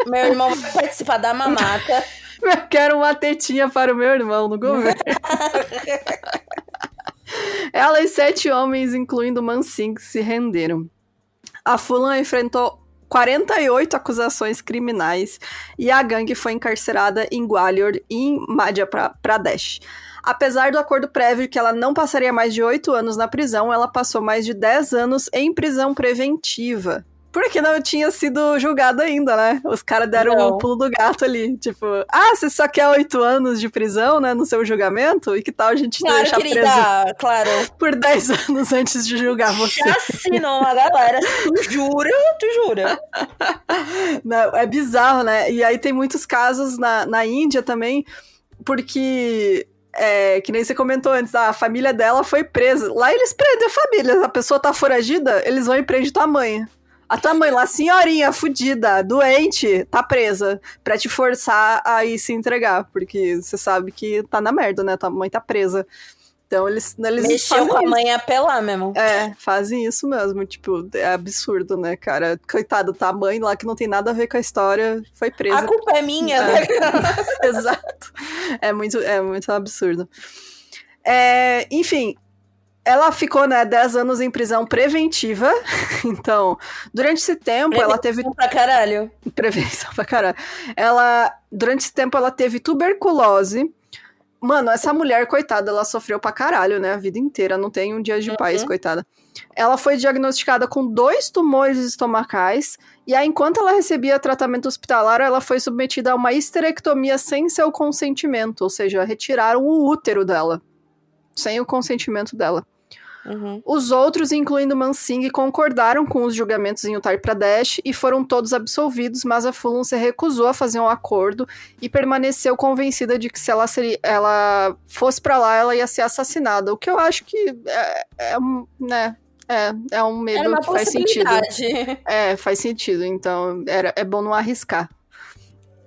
Meu irmão vai participar da mamata. Eu quero uma tetinha para o meu irmão no governo. Ela e 7 homens, incluindo Mansingh, se renderam. A Phulan enfrentou 48 acusações criminais e a gangue foi encarcerada em Gwalior, em Madhya Pradesh. Apesar do acordo prévio que ela não passaria mais de 8 anos na prisão, ela passou mais de 10 anos em prisão preventiva. Porque não tinha sido julgado ainda, né? Os caras deram o pulo do gato ali. Tipo, você só quer 8 anos de prisão, né? No seu julgamento? E que tal a gente deixar preso por 10 anos antes de julgar você? Já assinou uma galera. Tu jura? Não, é bizarro, né? E aí tem muitos casos na Índia também, porque... que nem você comentou antes, a família dela foi presa. Lá eles prendem a família. A pessoa tá foragida, eles vão e prendem tua mãe. A tua mãe lá, senhorinha, fudida, doente, tá presa. Pra te forçar a ir se entregar. Porque você sabe que tá na merda, né? Tua mãe tá presa. Então eles mexeu com a mãe apelar mesmo. Fazem isso mesmo. Tipo, é absurdo, né, cara? Coitado, tá a mãe lá que não tem nada a ver com a história, foi presa. A culpa é minha, né? Exato. É muito absurdo. Enfim, ela ficou, né, 10 anos em prisão preventiva. Então, durante esse tempo, ela teve... Prevenção pra caralho. Durante esse tempo, ela teve tuberculose. Mano, essa mulher, coitada, ela sofreu pra caralho, né? A vida inteira, não tem um dia de paz, coitada. Ela foi diagnosticada com 2 tumores estomacais, e aí, enquanto ela recebia tratamento hospitalar, ela foi submetida a uma histerectomia sem seu consentimento, ou seja, retiraram o útero dela, sem o consentimento dela. Os outros, incluindo Mansingh, concordaram com os julgamentos em Uttar Pradesh e foram todos absolvidos, mas a Phulan se recusou a fazer um acordo e permaneceu convencida de que se ela fosse pra lá, ela ia ser assassinada. O que eu acho que é um medo que faz sentido. Faz sentido. Então, é bom não arriscar.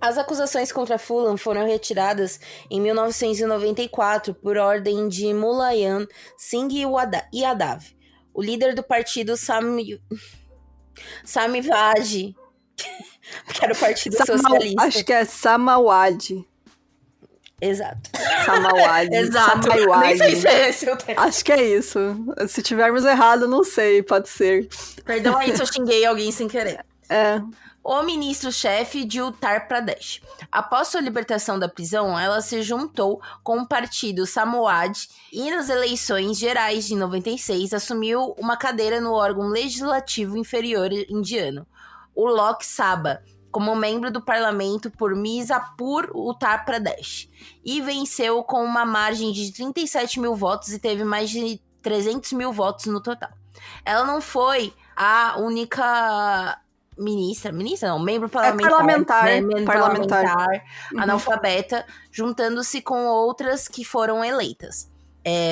As acusações contra Phulan foram retiradas em 1994 por ordem de Mulayam Singh Yadav, o líder do partido Samajwadi, que era o Partido Socialista. Acho que é Samajwadi. Exato. Samajwadi. Exato. Nem sei se é esse o termo. Acho que é isso. Se tivermos errado, não sei, pode ser. Perdão aí se eu xinguei alguém sem querer. O ministro-chefe de Uttar Pradesh. Após sua libertação da prisão, ela se juntou com o partido Samajwadi e nas eleições gerais de 96 assumiu uma cadeira no órgão legislativo inferior indiano, o Lok Sabha, como membro do parlamento por Mirzapur, Uttar Pradesh, e venceu com uma margem de 37 mil votos e teve mais de 300 mil votos no total. Ela não foi a única... membro parlamentar, analfabeta, juntando-se com outras que foram eleitas.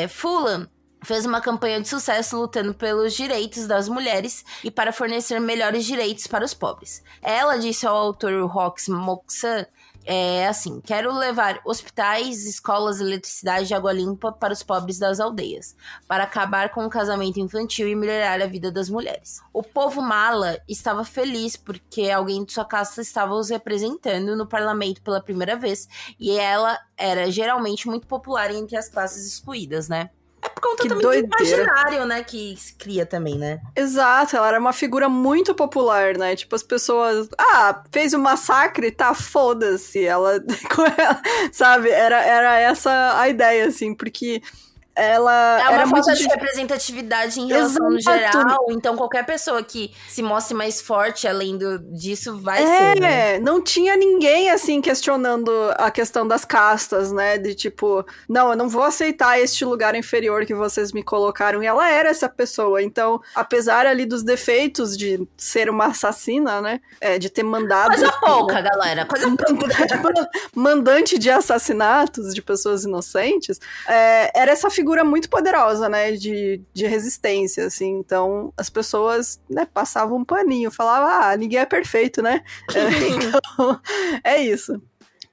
Phulan fez uma campanha de sucesso lutando pelos direitos das mulheres e para fornecer melhores direitos para os pobres. Ela disse ao autor Rox Moksan, quero levar hospitais, escolas, eletricidade e água limpa para os pobres das aldeias, para acabar com o casamento infantil e melhorar a vida das mulheres. O povo Mala estava feliz porque alguém de sua casta estava os representando no parlamento pela primeira vez, e ela era geralmente muito popular entre as classes excluídas, né? É por conta também do imaginário, né, que se cria também, né? Exato, ela era uma figura muito popular, né? Tipo, as pessoas... fez um massacre, tá, foda-se. Ela, sabe? Era essa a ideia, assim, porque... ela é uma era falta muito de representatividade em relação no geral, então qualquer pessoa que se mostre mais forte além disso vai ser, né? Não tinha ninguém, assim, questionando a questão das castas, né, de tipo, não, eu não vou aceitar este lugar inferior que vocês me colocaram, e ela era essa pessoa, então, apesar ali dos defeitos de ser uma assassina, né, de ter mandado... Coisa pouca, galera, coisa pouca. Mandante de assassinatos de pessoas inocentes, era essa figura figura muito poderosa, né, de resistência, assim. Então, as pessoas, né, passavam um paninho, falavam, ninguém é perfeito, né? Então, é isso.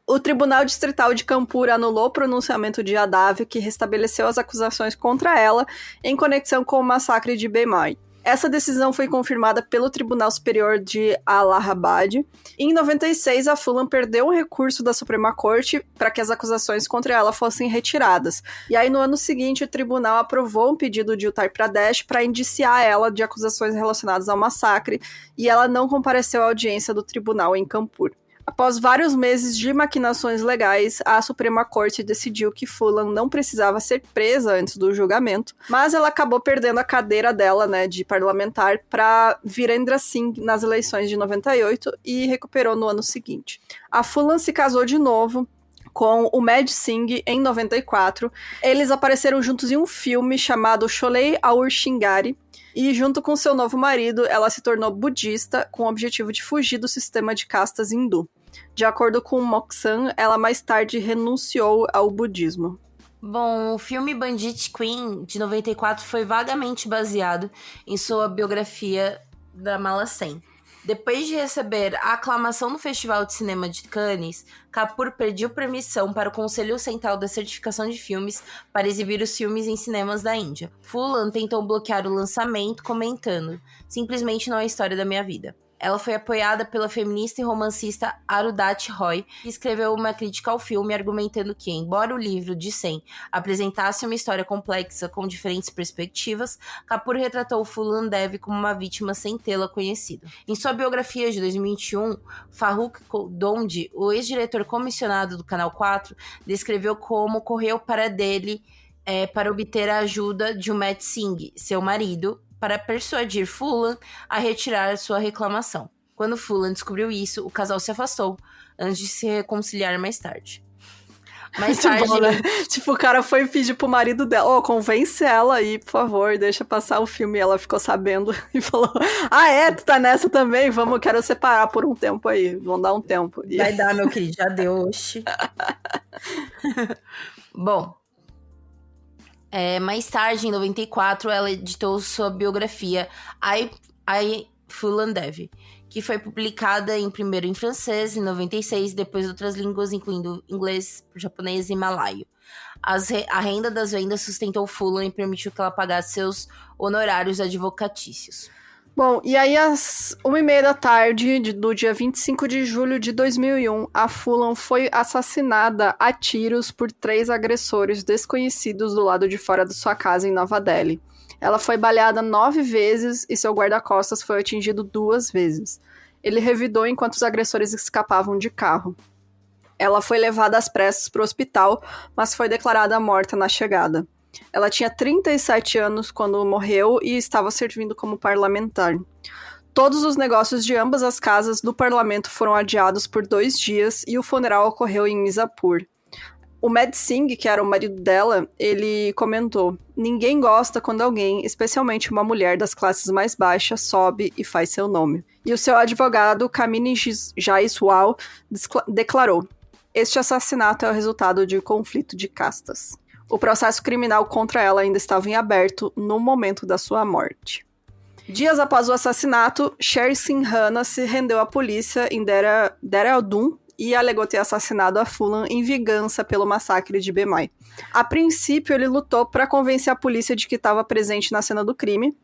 O Tribunal Distrital de Kanpur anulou o pronunciamento de Yadav, que restabeleceu as acusações contra ela em conexão com o massacre de Bemai. Essa decisão foi confirmada pelo Tribunal Superior de Allahabad. Em 96, a Phulan perdeu um recurso da Suprema Corte para que as acusações contra ela fossem retiradas. E aí, no ano seguinte, o tribunal aprovou um pedido de Uttar Pradesh para indiciar ela de acusações relacionadas ao massacre, e ela não compareceu à audiência do tribunal em Kanpur. Após vários meses de maquinações legais, a Suprema Corte decidiu que Phulan não precisava ser presa antes do julgamento, mas ela acabou perdendo a cadeira dela, né, de parlamentar para Virendra Singh nas eleições de 98 e recuperou no ano seguinte. A Phulan se casou de novo com o Med Singh em 94. Eles apareceram juntos em um filme chamado Sholay Aur Shingari, e junto com seu novo marido, ela se tornou budista com o objetivo de fugir do sistema de castas hindu. De acordo com Moxan, ela mais tarde renunciou ao budismo. Bom, o filme Bandit Queen, de 94, foi vagamente baseado em sua biografia da Mala Sen. Depois de receber a aclamação no Festival de Cinema de Cannes, Kapoor pediu permissão para o Conselho Central da Certificação de Filmes para exibir os filmes em cinemas da Índia. Phulan tentou bloquear o lançamento, comentando: "Simplesmente não é a história da minha vida." Ela foi apoiada pela feminista e romancista Arundhati Roy, que escreveu uma crítica ao filme argumentando que, embora o livro de Sen apresentasse uma história complexa com diferentes perspectivas, Kapoor retratou Phulan Dev como uma vítima sem tê-la conhecido. Em sua biografia de 2021, Farrukh Dhondy, o ex-diretor comissionado do Canal 4, descreveu como correu para dele para obter a ajuda de Umet Singh, seu marido, para persuadir Phulan a retirar sua reclamação. Quando Phulan descobriu isso, o casal se afastou, antes de se reconciliar mais tarde. Mais tarde... Bom, né? Tipo, o cara foi pedir pro marido dela, convence ela aí, por favor, deixa passar o filme. E ela ficou sabendo e falou, tu tá nessa também? Quero separar por um tempo aí, vamos dar um tempo. Vai dar, meu querido, já deu, oxi. Bom... mais tarde, em 94, ela editou sua biografia I Phulan Dev, que foi publicada primeiro em francês, em 96, depois outras línguas, incluindo inglês, japonês e malaio. A renda das vendas sustentou Phulan e permitiu que ela pagasse seus honorários advocatícios. Bom, e aí às 1h30 da tarde do dia 25 de julho de 2001, a Phulan foi assassinada a tiros por 3 agressores desconhecidos do lado de fora da sua casa em Nova Delhi. Ela foi baleada 9 vezes e seu guarda-costas foi atingido 2 vezes. Ele revidou enquanto os agressores escapavam de carro. Ela foi levada às pressas para o hospital, mas foi declarada morta na chegada. Ela tinha 37 anos quando morreu e estava servindo como parlamentar. Todos os negócios de ambas as casas do parlamento foram adiados por 2 dias e o funeral ocorreu em Mirzapur. O Med Singh, que era o marido dela, ele comentou: "Ninguém gosta quando alguém, especialmente uma mulher das classes mais baixas, sobe e faz seu nome." E o seu advogado, Kamini Jaiswal, declarou: "Este assassinato é o resultado de um conflito de castas." O processo criminal contra ela ainda estava em aberto no momento da sua morte. Dias após o assassinato, Sher Singh Rana se rendeu à polícia em Dehradun e alegou ter assassinado a Phulan em vingança pelo massacre de Bemai. A princípio, ele lutou para convencer a polícia de que estava presente na cena do crime,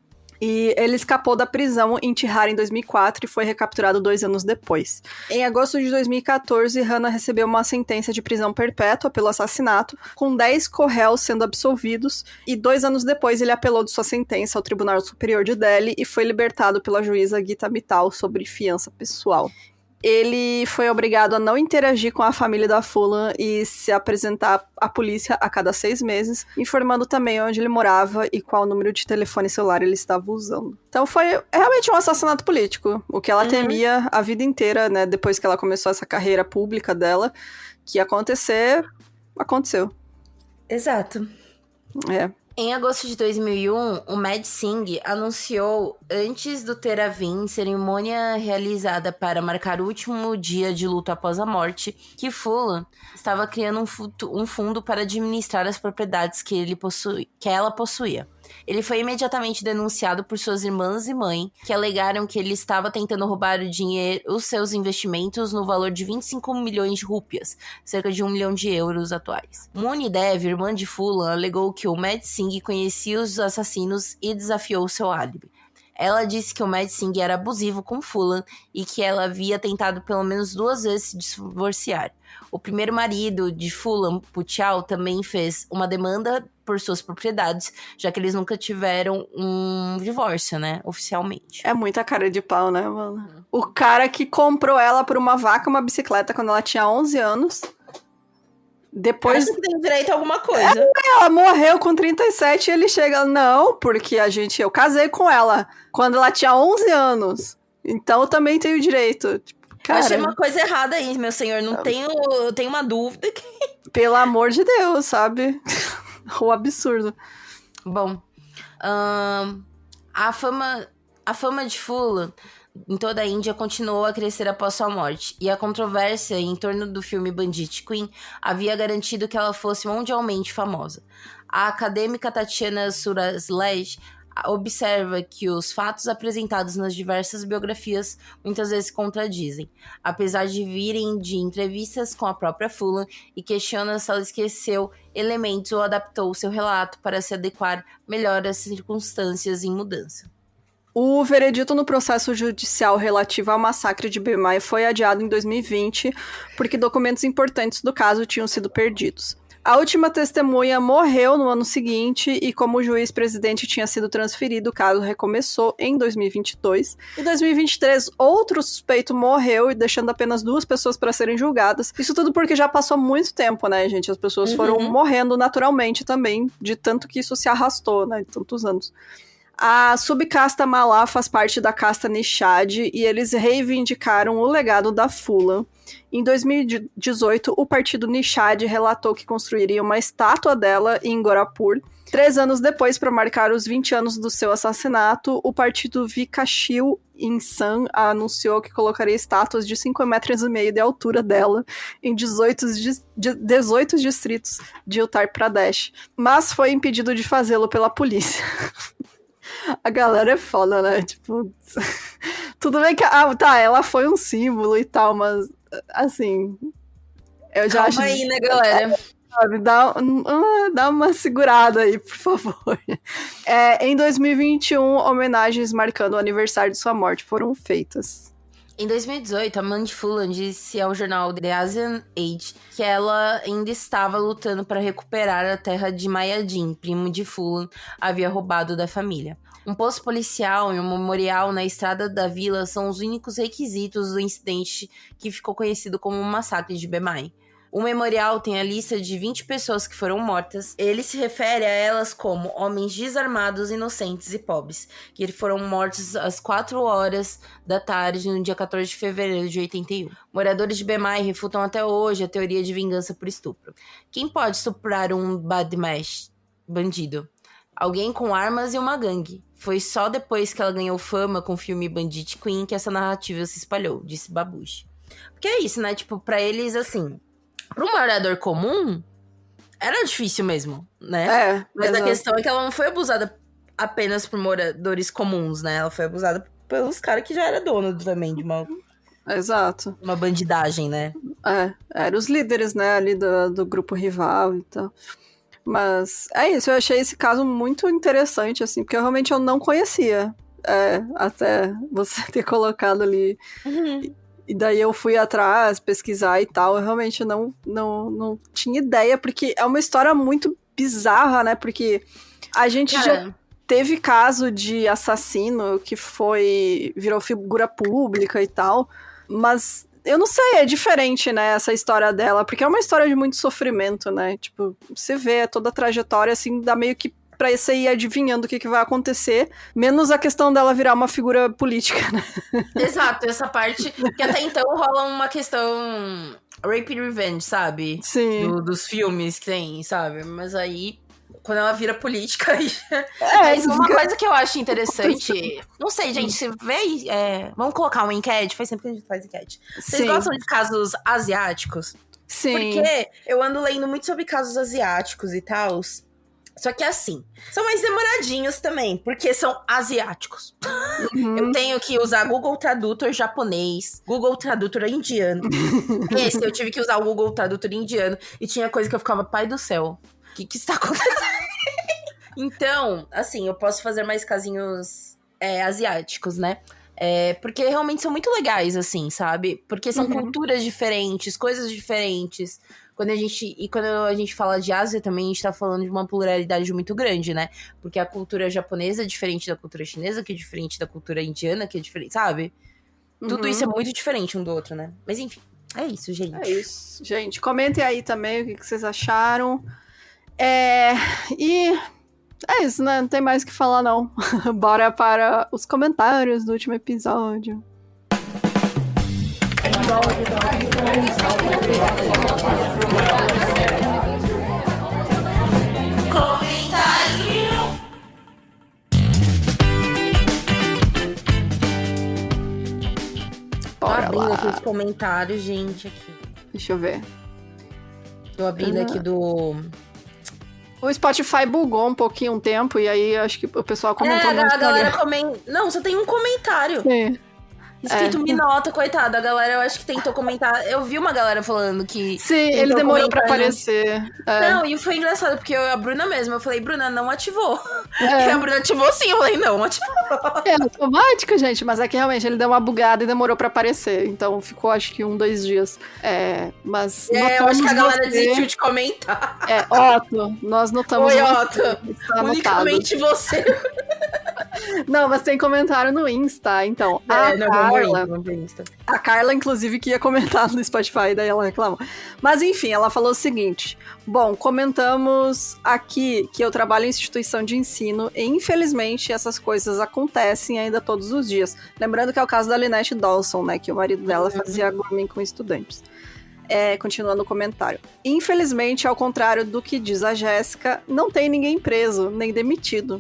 e ele escapou da prisão em Tihar em 2004 e foi recapturado 2 anos depois. Em agosto de 2014, Rana recebeu uma sentença de prisão perpétua pelo assassinato, com 10 co-réus sendo absolvidos, e 2 anos depois ele apelou de sua sentença ao Tribunal Superior de Delhi e foi libertado pela juíza Geeta Mittal sob fiança pessoal. Ele foi obrigado a não interagir com a família da Phulan e se apresentar à polícia a cada 6 meses, informando também onde ele morava e qual número de telefone celular ele estava usando. Então foi realmente um assassinato político, o que ela temia a vida inteira, né, depois que ela começou essa carreira pública dela, que ia acontecer, aconteceu. Exato. Em agosto de 2001, o Mad Singh anunciou, antes do Theravim, cerimônia realizada para marcar o último dia de luto após a morte, que Fulan estava criando um fundo para administrar as propriedades que ela possuía. Ele foi imediatamente denunciado por suas irmãs e mãe, que alegaram que ele estava tentando roubar os seus investimentos no valor de 25 milhões de rúpias, cerca de 1 milhão de euros atuais. Muni Dev, irmã de Fulan, alegou que o Mad Singh conhecia os assassinos e desafiou seu álibi. Ela disse que o Mad Singh era abusivo com Fulan e que ela havia tentado pelo menos 2 vezes se divorciar. O primeiro marido de Fulan, Puchal, também fez uma demanda por suas propriedades, já que eles nunca tiveram um divórcio, né, oficialmente. É muita cara de pau, né, mano? O cara que comprou ela por uma vaca e uma bicicleta quando ela tinha 11 anos... Depois acho que tem direito a alguma coisa. Ela morreu com 37 e ele chega, não, porque eu casei com ela quando ela tinha 11 anos. Então eu também tenho direito. Tipo, cara, eu achei uma coisa errada aí, meu senhor. Eu tenho uma dúvida que... Pelo amor de Deus, sabe? O absurdo. Bom, a fama de Fulan em toda a Índia continuou a crescer após sua morte, e a controvérsia em torno do filme Bandit Queen havia garantido que ela fosse mundialmente famosa. A acadêmica Tatiana Suraslej observa que os fatos apresentados nas diversas biografias muitas vezes se contradizem, apesar de virem de entrevistas com a própria Fulan, e questiona se ela esqueceu elementos ou adaptou seu relato para se adequar melhor às circunstâncias em mudança. O veredito no processo judicial relativo ao massacre de Bemai foi adiado em 2020, porque documentos importantes do caso tinham sido perdidos. A última testemunha morreu no ano seguinte e, como o juiz-presidente tinha sido transferido, o caso recomeçou em 2022. Em 2023, outro suspeito morreu, deixando apenas 2 pessoas para serem julgadas. Isso tudo porque já passou muito tempo, né, gente? As pessoas foram morrendo naturalmente também, de tanto que isso se arrastou, né, de tantos anos. A subcasta Malá faz parte da casta Nishad e eles reivindicaram o legado da Fulan. Em 2018, o partido Nishad relatou que construiria uma estátua dela em Gorakhpur. 3 anos depois, para marcar os 20 anos do seu assassinato, o partido Vikashil Insan anunciou que colocaria estátuas de 5,5 metros de altura dela em 18 distritos de Uttar Pradesh, mas foi impedido de fazê-lo pela polícia. A galera é foda, né? Tipo, tudo bem que... ela foi um símbolo e tal, mas, assim... Eu já acho... aí, né, galera? Dá uma segurada aí, por favor. Em 2021, homenagens marcando o aniversário de sua morte foram feitas. Em 2018, a Mandy Fulan disse ao jornal The Asian Age que ela ainda estava lutando para recuperar a terra de Mayadin, primo de Fulan, havia roubado da família. Um posto policial e um memorial na estrada da vila são os únicos requisitos do incidente que ficou conhecido como o massacre de Bemai. O memorial tem a lista de 20 pessoas que foram mortas. Ele se refere a elas como homens desarmados, inocentes e pobres, que foram mortos às 4 horas da tarde, no dia 14 de fevereiro de 81. Moradores de Bemai refutam até hoje a teoria de vingança por estupro. Quem pode estuprar um badmash, bandido? Alguém com armas e uma gangue. Foi só depois que ela ganhou fama com o filme Bandit Queen que essa narrativa se espalhou, disse Babush. Porque é isso, né? Tipo, pra eles, assim... Para um morador comum, era difícil mesmo, né? Mas exato. A questão é que ela não foi abusada apenas por moradores comuns, né? Ela foi abusada pelos caras que já era dono também de uma... Exato. Uma bandidagem, né? Eram os líderes, né, ali do grupo rival e tal. Mas é isso, eu achei esse caso muito interessante, assim, porque realmente eu não conhecia. Até você ter colocado ali... E daí eu fui atrás, pesquisar e tal, eu realmente não tinha ideia, porque é uma história muito bizarra, né, porque a gente já teve caso de assassino que virou figura pública e tal, mas eu não sei, é diferente, né, essa história dela, porque é uma história de muito sofrimento, né, tipo, você vê toda a trajetória, assim, dá meio que pra você ir adivinhando o que vai acontecer, menos a questão dela virar uma figura política, né? Exato, essa parte, que até então rola uma questão rape and revenge, sabe? Sim. Dos filmes que tem, sabe? Mas aí, quando ela vira política aí. Mas uma coisa que eu acho interessante, não sei, gente, se vê, vamos colocar uma enquete, faz sempre que a gente faz enquete. Vocês gostam de casos asiáticos? Sim. Porque eu ando lendo muito sobre casos asiáticos e tal. Só que assim, são mais demoradinhos também, porque são asiáticos. Eu tenho que usar Google Tradutor japonês, Google Tradutor indiano. Esse eu tive que usar o Google Tradutor indiano e tinha coisa que eu ficava, pai do céu, o que está acontecendo? Então, assim, eu posso fazer mais casinhos asiáticos, né? Porque realmente são muito legais, assim, sabe? Porque são culturas diferentes, coisas diferentes. Quando a gente fala de Ásia também, a gente tá falando de uma pluralidade muito grande, né? Porque a cultura japonesa é diferente da cultura chinesa, que é diferente da cultura indiana, que é diferente, sabe? Tudo isso é muito diferente um do outro, né? Mas enfim, é isso, gente. É isso, gente. Comentem aí também o que vocês acharam. E é isso, né? Não tem mais o que falar, não. Bora para os comentários do último episódio. Bora abrindo lá. Aqui os comentários, gente, aqui. Deixa eu ver. Tô abrindo aqui do... O Spotify bugou um pouquinho um tempo, e aí acho que o pessoal comentou a galera comenta... Não, só tem um comentário. Sim. Escrito Minota, coitada. A galera, eu acho que tentou comentar. Eu vi uma galera falando que... Sim, ele demorou pra aparecer. Não, e foi engraçado, porque a Bruna mesmo, eu falei, Bruna, não ativou. E a Bruna ativou sim, eu falei, não, ativou. É automático, gente, mas é que realmente ele deu uma bugada e demorou pra aparecer. Então ficou, acho que 1-2 dias. Mas eu acho que a galera desistiu de comentar. Otto, nós notamos. Oi, Otto. Unicamente você. Não, mas tem comentário no Insta, então. A Carla, inclusive, que ia comentar no Spotify, daí ela reclamou. Mas enfim, ela falou o seguinte: bom, comentamos aqui que eu trabalho em instituição de ensino e infelizmente essas coisas acontecem ainda todos os dias. Lembrando que é o caso da Lynette Dawson, né, que o marido dela fazia grooming com estudantes. Continuando o comentário. Infelizmente, ao contrário do que diz a Jéssica, não tem ninguém preso, nem demitido.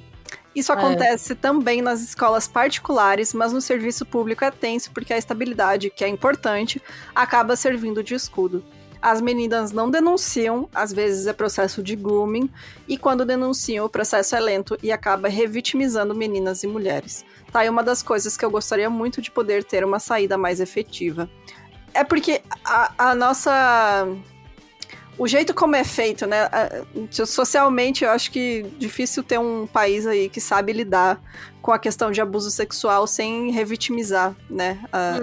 Isso acontece também nas escolas particulares, mas no serviço público é tenso porque a estabilidade, que é importante, acaba servindo de escudo. As meninas não denunciam, às vezes é processo de grooming, e quando denunciam, o processo é lento e acaba revitimizando meninas e mulheres. Tá aí uma das coisas que eu gostaria muito de poder ter uma saída mais efetiva. É porque a nossa... O jeito como é feito, né? Socialmente, eu acho que é difícil ter um país aí que sabe lidar com a questão de abuso sexual sem revitimizar, né?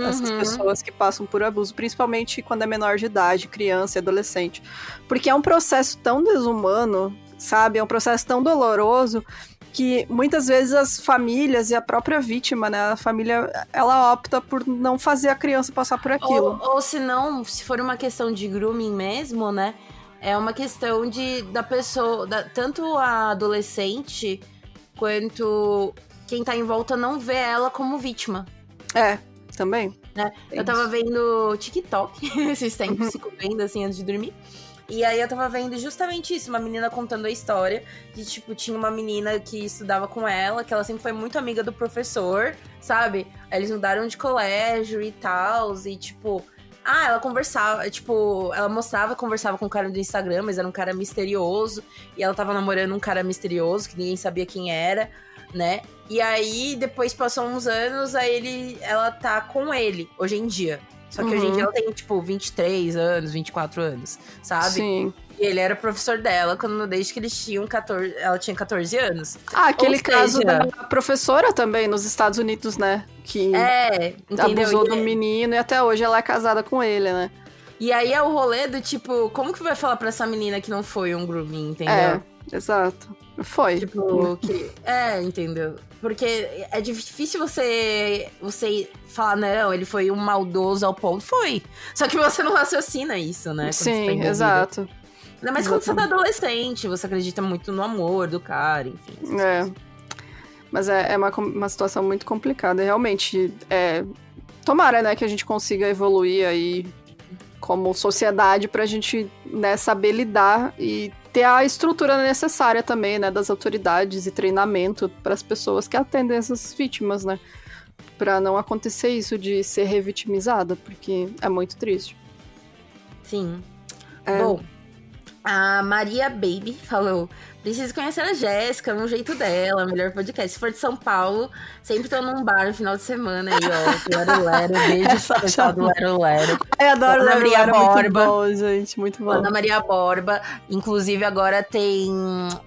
Essas pessoas que passam por abuso, principalmente quando é menor de idade, criança e adolescente. Porque é um processo tão desumano, sabe? É um processo tão doloroso que muitas vezes as famílias e a própria vítima, né? A família, ela opta por não fazer a criança passar por aquilo. Ou se não, se for uma questão de grooming mesmo, né? É uma questão da pessoa, tanto a adolescente quanto quem tá em volta não vê ela como vítima. Também. Né? Eu tava vendo TikTok esses tempos, fico vendo assim antes de dormir. E aí eu tava vendo justamente isso, uma menina contando a história de, tipo, tinha uma menina que estudava com ela, que ela sempre foi muito amiga do professor, sabe? Aí eles mudaram de colégio e tal, e tipo... ela conversava, tipo, ela conversava com um cara do Instagram, mas era um cara misterioso, e ela tava namorando um cara misterioso, que ninguém sabia quem era, né? E aí, depois passou uns anos, aí ela tá com ele, hoje em dia. Só que hoje em dia ela tem, tipo, 23 anos, 24 anos, sabe? Sim. E ele era professor dela desde que eles tinham 14... Ela tinha 14 anos. Aquele caso da professora também, nos Estados Unidos, né? Que abusou do menino e até hoje ela é casada com ele, né? E aí é o rolê do tipo, como que vai falar pra essa menina que não foi um grooming, entendeu? Exato. Foi. Tipo, entendeu? Porque é difícil você falar, não, ele foi um maldoso ao ponto. Foi. Só que você não raciocina isso, né? Sim, exato. Ainda mais quando você tá adolescente, você acredita muito no amor do cara, enfim. Mas é uma situação muito complicada. Realmente, tomara, né, que a gente consiga evoluir aí como sociedade pra gente, né, saber lidar e ter a estrutura necessária também, né, das autoridades e treinamento para as pessoas que atendem essas vítimas, né? Pra não acontecer isso de ser revitimizada, porque é muito triste. Sim. Bom, a Maria Baby falou: preciso conhecer a Jéssica, no jeito dela, melhor podcast. Se for de São Paulo, sempre tô num bar no final de semana aí, ó. Lero Lero, beijo pro pessoal do Lero Lero. Eu adoro Ana Maria Borba. Muito bom, gente, muito bom. Ana Maria Borba. Inclusive, agora tem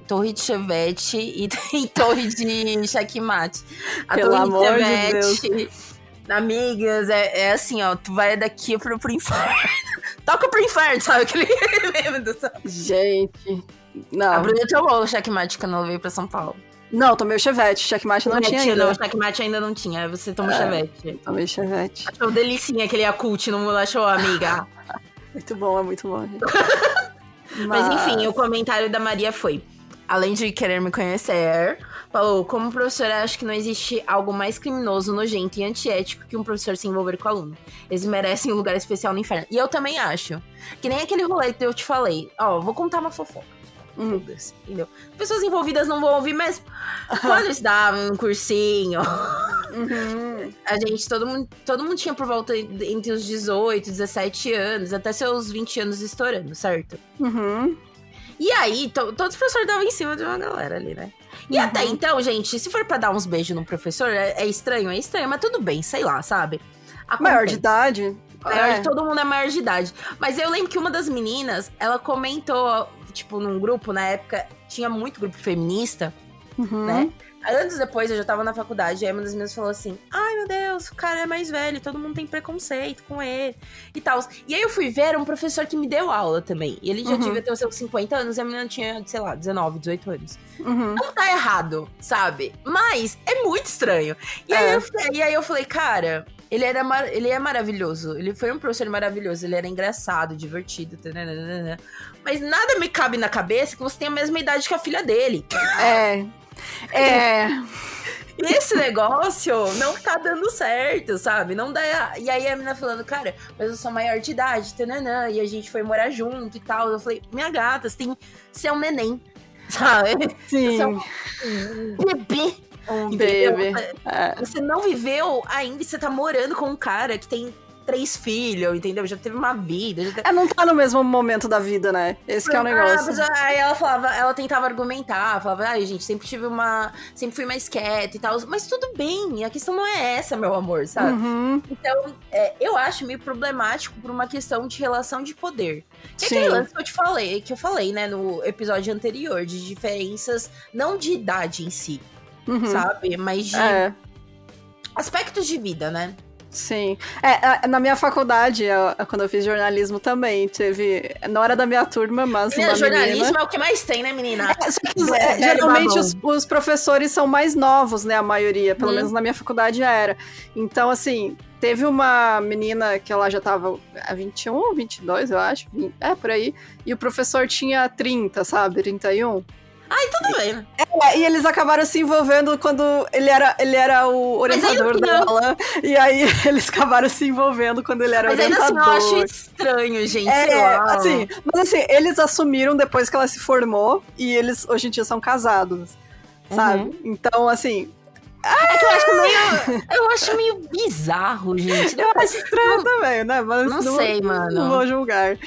Torre de Chevette e tem Torre de Checkmate. A Pelo Torre amor de de Chevette, Deus. amigas, é assim, ó. Tu vai daqui pro inferno. Toca pro inferno, sabe? Aquele meme do... Gente, não. A Bruna tomou o Checkmate quando ela veio pra São Paulo. Não, tomei o Chevette. Checkmate não tinha ainda. Não, o Checkmate ainda não tinha. Você tomou o Chevette. Tomei Chevette. Achou delicinha aquele Yakult, não achou, amiga? Muito bom, é muito bom. Gente. Mas enfim, o comentário da Maria foi: além de querer me conhecer, falou: como professora, acho que não existe algo mais criminoso, nojento e antiético que um professor se envolver com o aluno. Eles merecem um lugar especial no inferno. E eu também acho. Que nem aquele rolê que eu te falei. Ó, vou contar uma fofoca. Entendeu? Pessoas envolvidas não vão ouvir mesmo. Quando eles davam um cursinho, a gente, todo mundo tinha por volta entre os 18, 17 anos, até seus 20 anos estourando, certo? E aí, todos os professores davam em cima de uma galera ali, né? E até então, gente, se for pra dar uns beijos no professor, é estranho, mas tudo bem, sei lá, sabe? Acontece. Maior de idade? Todo mundo é maior de idade. Mas eu lembro que uma das meninas, ela comentou, tipo, num grupo, na época, tinha muito grupo feminista, né? Anos depois, eu já tava na faculdade, aí uma das meninas falou assim: ai, meu Deus, o cara é mais velho, todo mundo tem preconceito com ele e tal. E aí eu fui ver, era um professor que me deu aula também. E ele já devia ter os seus 50 anos e a menina tinha, sei lá, 19, 18 anos. Não tá errado, sabe? Mas é muito estranho. E aí eu falei, cara, ele é maravilhoso. Ele foi um professor maravilhoso. Ele era engraçado, divertido. Tananana. Mas nada me cabe na cabeça que você tem a mesma idade que a filha dele. Esse negócio não tá dando certo, sabe? Não dá. E aí a menina falando, cara, mas eu sou maior de idade, tananã, e a gente foi morar junto e tal. Eu falei, minha gata, você é um neném, sabe? Sim. Você é um bebê. Bebê. Você não viveu ainda, você tá morando com um cara que tem 3 filhos, entendeu? Já teve uma vida. Não tá no mesmo momento da vida, né? Esse que é o negócio. Mas aí ela falava, ela tentava argumentar, falava, ai, gente, sempre fui mais quieta e tal. Mas tudo bem, a questão não é essa, meu amor, sabe? Então, eu acho meio problemático por uma questão de relação de poder. Que é aquele lance que eu falei, né, no episódio anterior, de diferenças, não de idade em si, sabe? Mas de aspectos de vida, né? Sim. Na minha faculdade, quando eu fiz jornalismo também, teve, na hora da minha turma, mas uma jornalismo menina... é o que mais tem, né, menina? Geralmente os professores são mais novos, né, a maioria, pelo menos na minha faculdade era. Então, assim, teve uma menina que ela já tava a 21, 22, eu acho, por aí, e o professor tinha 30, sabe, 31. Ai, tudo bem. E eles acabaram se envolvendo quando ele era o orientador dela. E aí eles acabaram se envolvendo quando ele era orientador. Mas ainda assim, eu acho estranho, gente. Sei lá. Mas eles assumiram depois que ela se formou e eles hoje em dia são casados, sabe? Então, assim... É que eu acho meio bizarro, gente. Eu acho estranho também, né? Mas não sei, mano. Não vou julgar.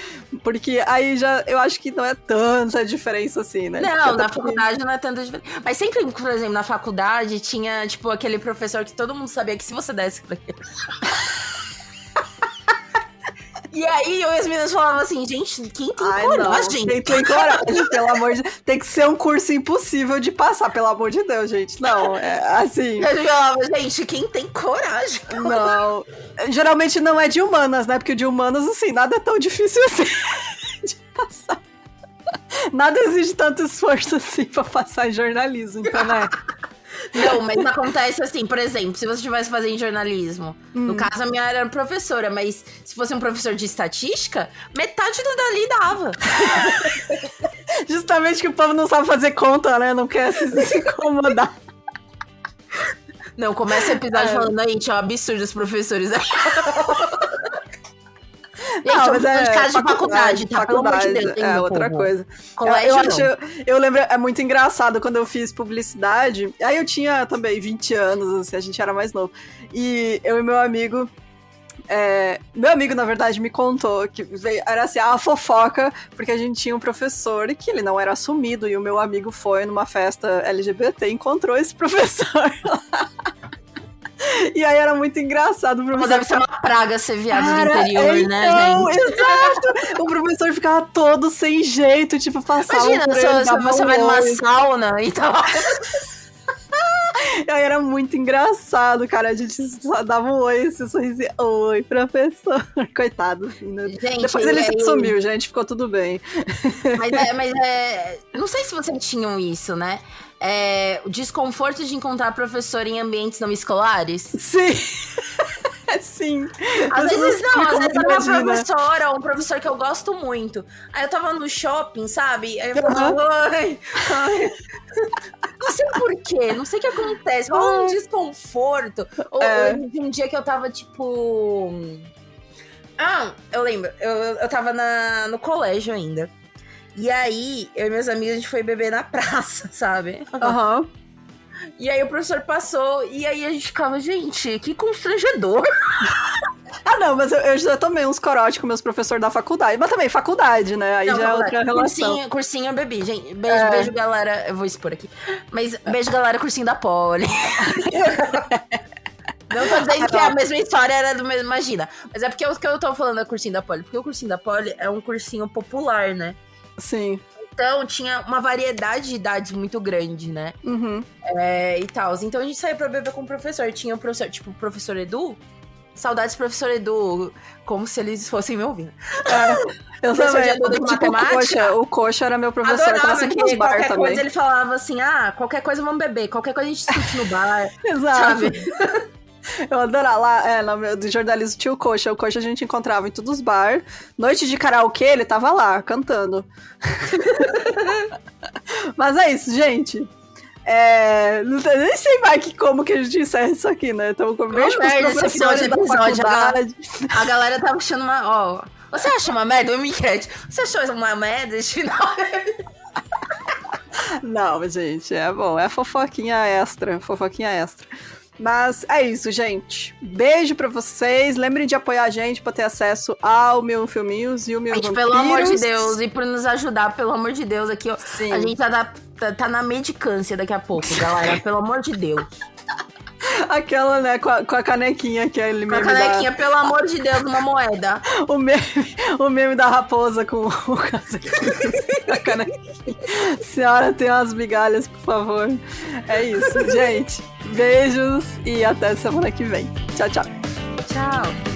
Porque aí eu acho que não é tanta diferença assim, né? Não, na faculdade não é tanta diferença. Mas sempre, por exemplo, na faculdade tinha, tipo, aquele professor que todo mundo sabia que se você desse pra ele... E aí, as meninas falavam assim, gente, quem tem coragem? Quem tem coragem, pelo amor de Deus. Tem que ser um curso impossível de passar, pelo amor de Deus, gente. Não, assim... Eu falava, gente, quem tem coragem? Não. Geralmente não é de humanas, né? Porque de humanas, assim, nada é tão difícil assim de passar. Nada exige tanto esforço assim pra passar em jornalismo, então, né? Não, mas acontece assim, por exemplo, se você estivesse fazendo jornalismo, no caso a minha era professora, mas se fosse um professor de estatística, metade do dali dava. Justamente que o povo não sabe fazer conta, né? Não quer se incomodar. Não, começa o episódio falando aí, é um absurdo os professores. Não, mas de casa de faculdade, tá? Pelo amor de Deus. É outra coisa. Colégio eu lembro, é muito engraçado quando eu fiz publicidade. Aí eu tinha também 20 anos, assim, a gente era mais novo. E eu e meu amigo... meu amigo, na verdade, me contou que era assim, a fofoca, porque a gente tinha um professor que ele não era assumido, e o meu amigo foi numa festa LGBT e encontrou esse professor lá. E aí era muito engraçado. Mas deve ser uma praga ser viado do interior, então, né, gente? Exato! O professor ficava todo sem jeito, tipo, passava Imagina, você vai numa sauna e tal. E aí era muito engraçado, cara. A gente só dava um oi, esse sorriso. Oi, professor. Coitado, assim, né? Gente, depois ele se sumiu, gente. Ficou tudo bem. Mas não sei se vocês tinham isso, né? O desconforto de encontrar professor em ambientes não escolares. Sim. Sim. Às vezes é uma professora ou um professor que eu gosto muito. Aí eu tava no shopping, sabe? Aí eu falava, ai. Não sei porquê, não sei o que acontece. Rola um desconforto. Ou um dia que eu tava, tipo... eu lembro. Eu tava no colégio ainda. E aí, eu e meus amigos, a gente foi beber na praça, sabe? Aham. E aí o professor passou, e aí a gente ficava, gente, que constrangedor. Não, mas eu já tomei uns corote com meus professores da faculdade. Mas também faculdade, né? Aí já é outra relação. Cursinho eu bebi, gente. Beijo, galera. Eu vou expor aqui. Mas beijo, galera, cursinho da Poli. Não tô dizendo que a mesma história era do mesmo, imagina. Mas é porque o que eu tô falando é cursinho da Poli. Porque o cursinho da Poli é um cursinho popular, né? Sim. Então, tinha uma variedade de idades muito grande, né? Uhum. E tal. Então, a gente saía pra beber com o professor. Tinha o professor, tipo, o professor Edu. Saudades, professor Edu. Como se eles fossem me ouvindo. Eu também. O Coxa era meu professor. Adorava que qualquer coisa também. Ele falava assim, qualquer coisa vamos beber. Qualquer coisa a gente discute no bar. Exato. Sabe? Eu adorava lá, no meu do jornalismo tinha o Coxa. O Coxa a gente encontrava em todos os bar. Noite de karaokê, ele tava lá, cantando. Mas é isso, gente. Nem sei mais como que a gente encerra isso aqui, né? Então, beijo pros professores da faculdade. A galera tava achando uma... você acha uma merda? Uma enquete. Você achou uma merda esse final? Não, gente, é bom. É fofoquinha extra. Mas é isso, gente. Beijo pra vocês. Lembrem de apoiar a gente pra ter acesso ao Mil Filminhos e o Mil Vampiros. Pelo amor de Deus. E por nos ajudar, pelo amor de Deus, aqui, ó. Sim. A gente tá na medicância daqui a pouco, galera. Pelo amor de Deus. Aquela, né, com a canequinha que ele mesmo. Com a canequinha, pelo amor de Deus, uma moeda. O meme da raposa com o a canequinha. Senhora, tem umas migalhas, por favor. É isso, gente. Beijos e até semana que vem. Tchau, tchau. Tchau.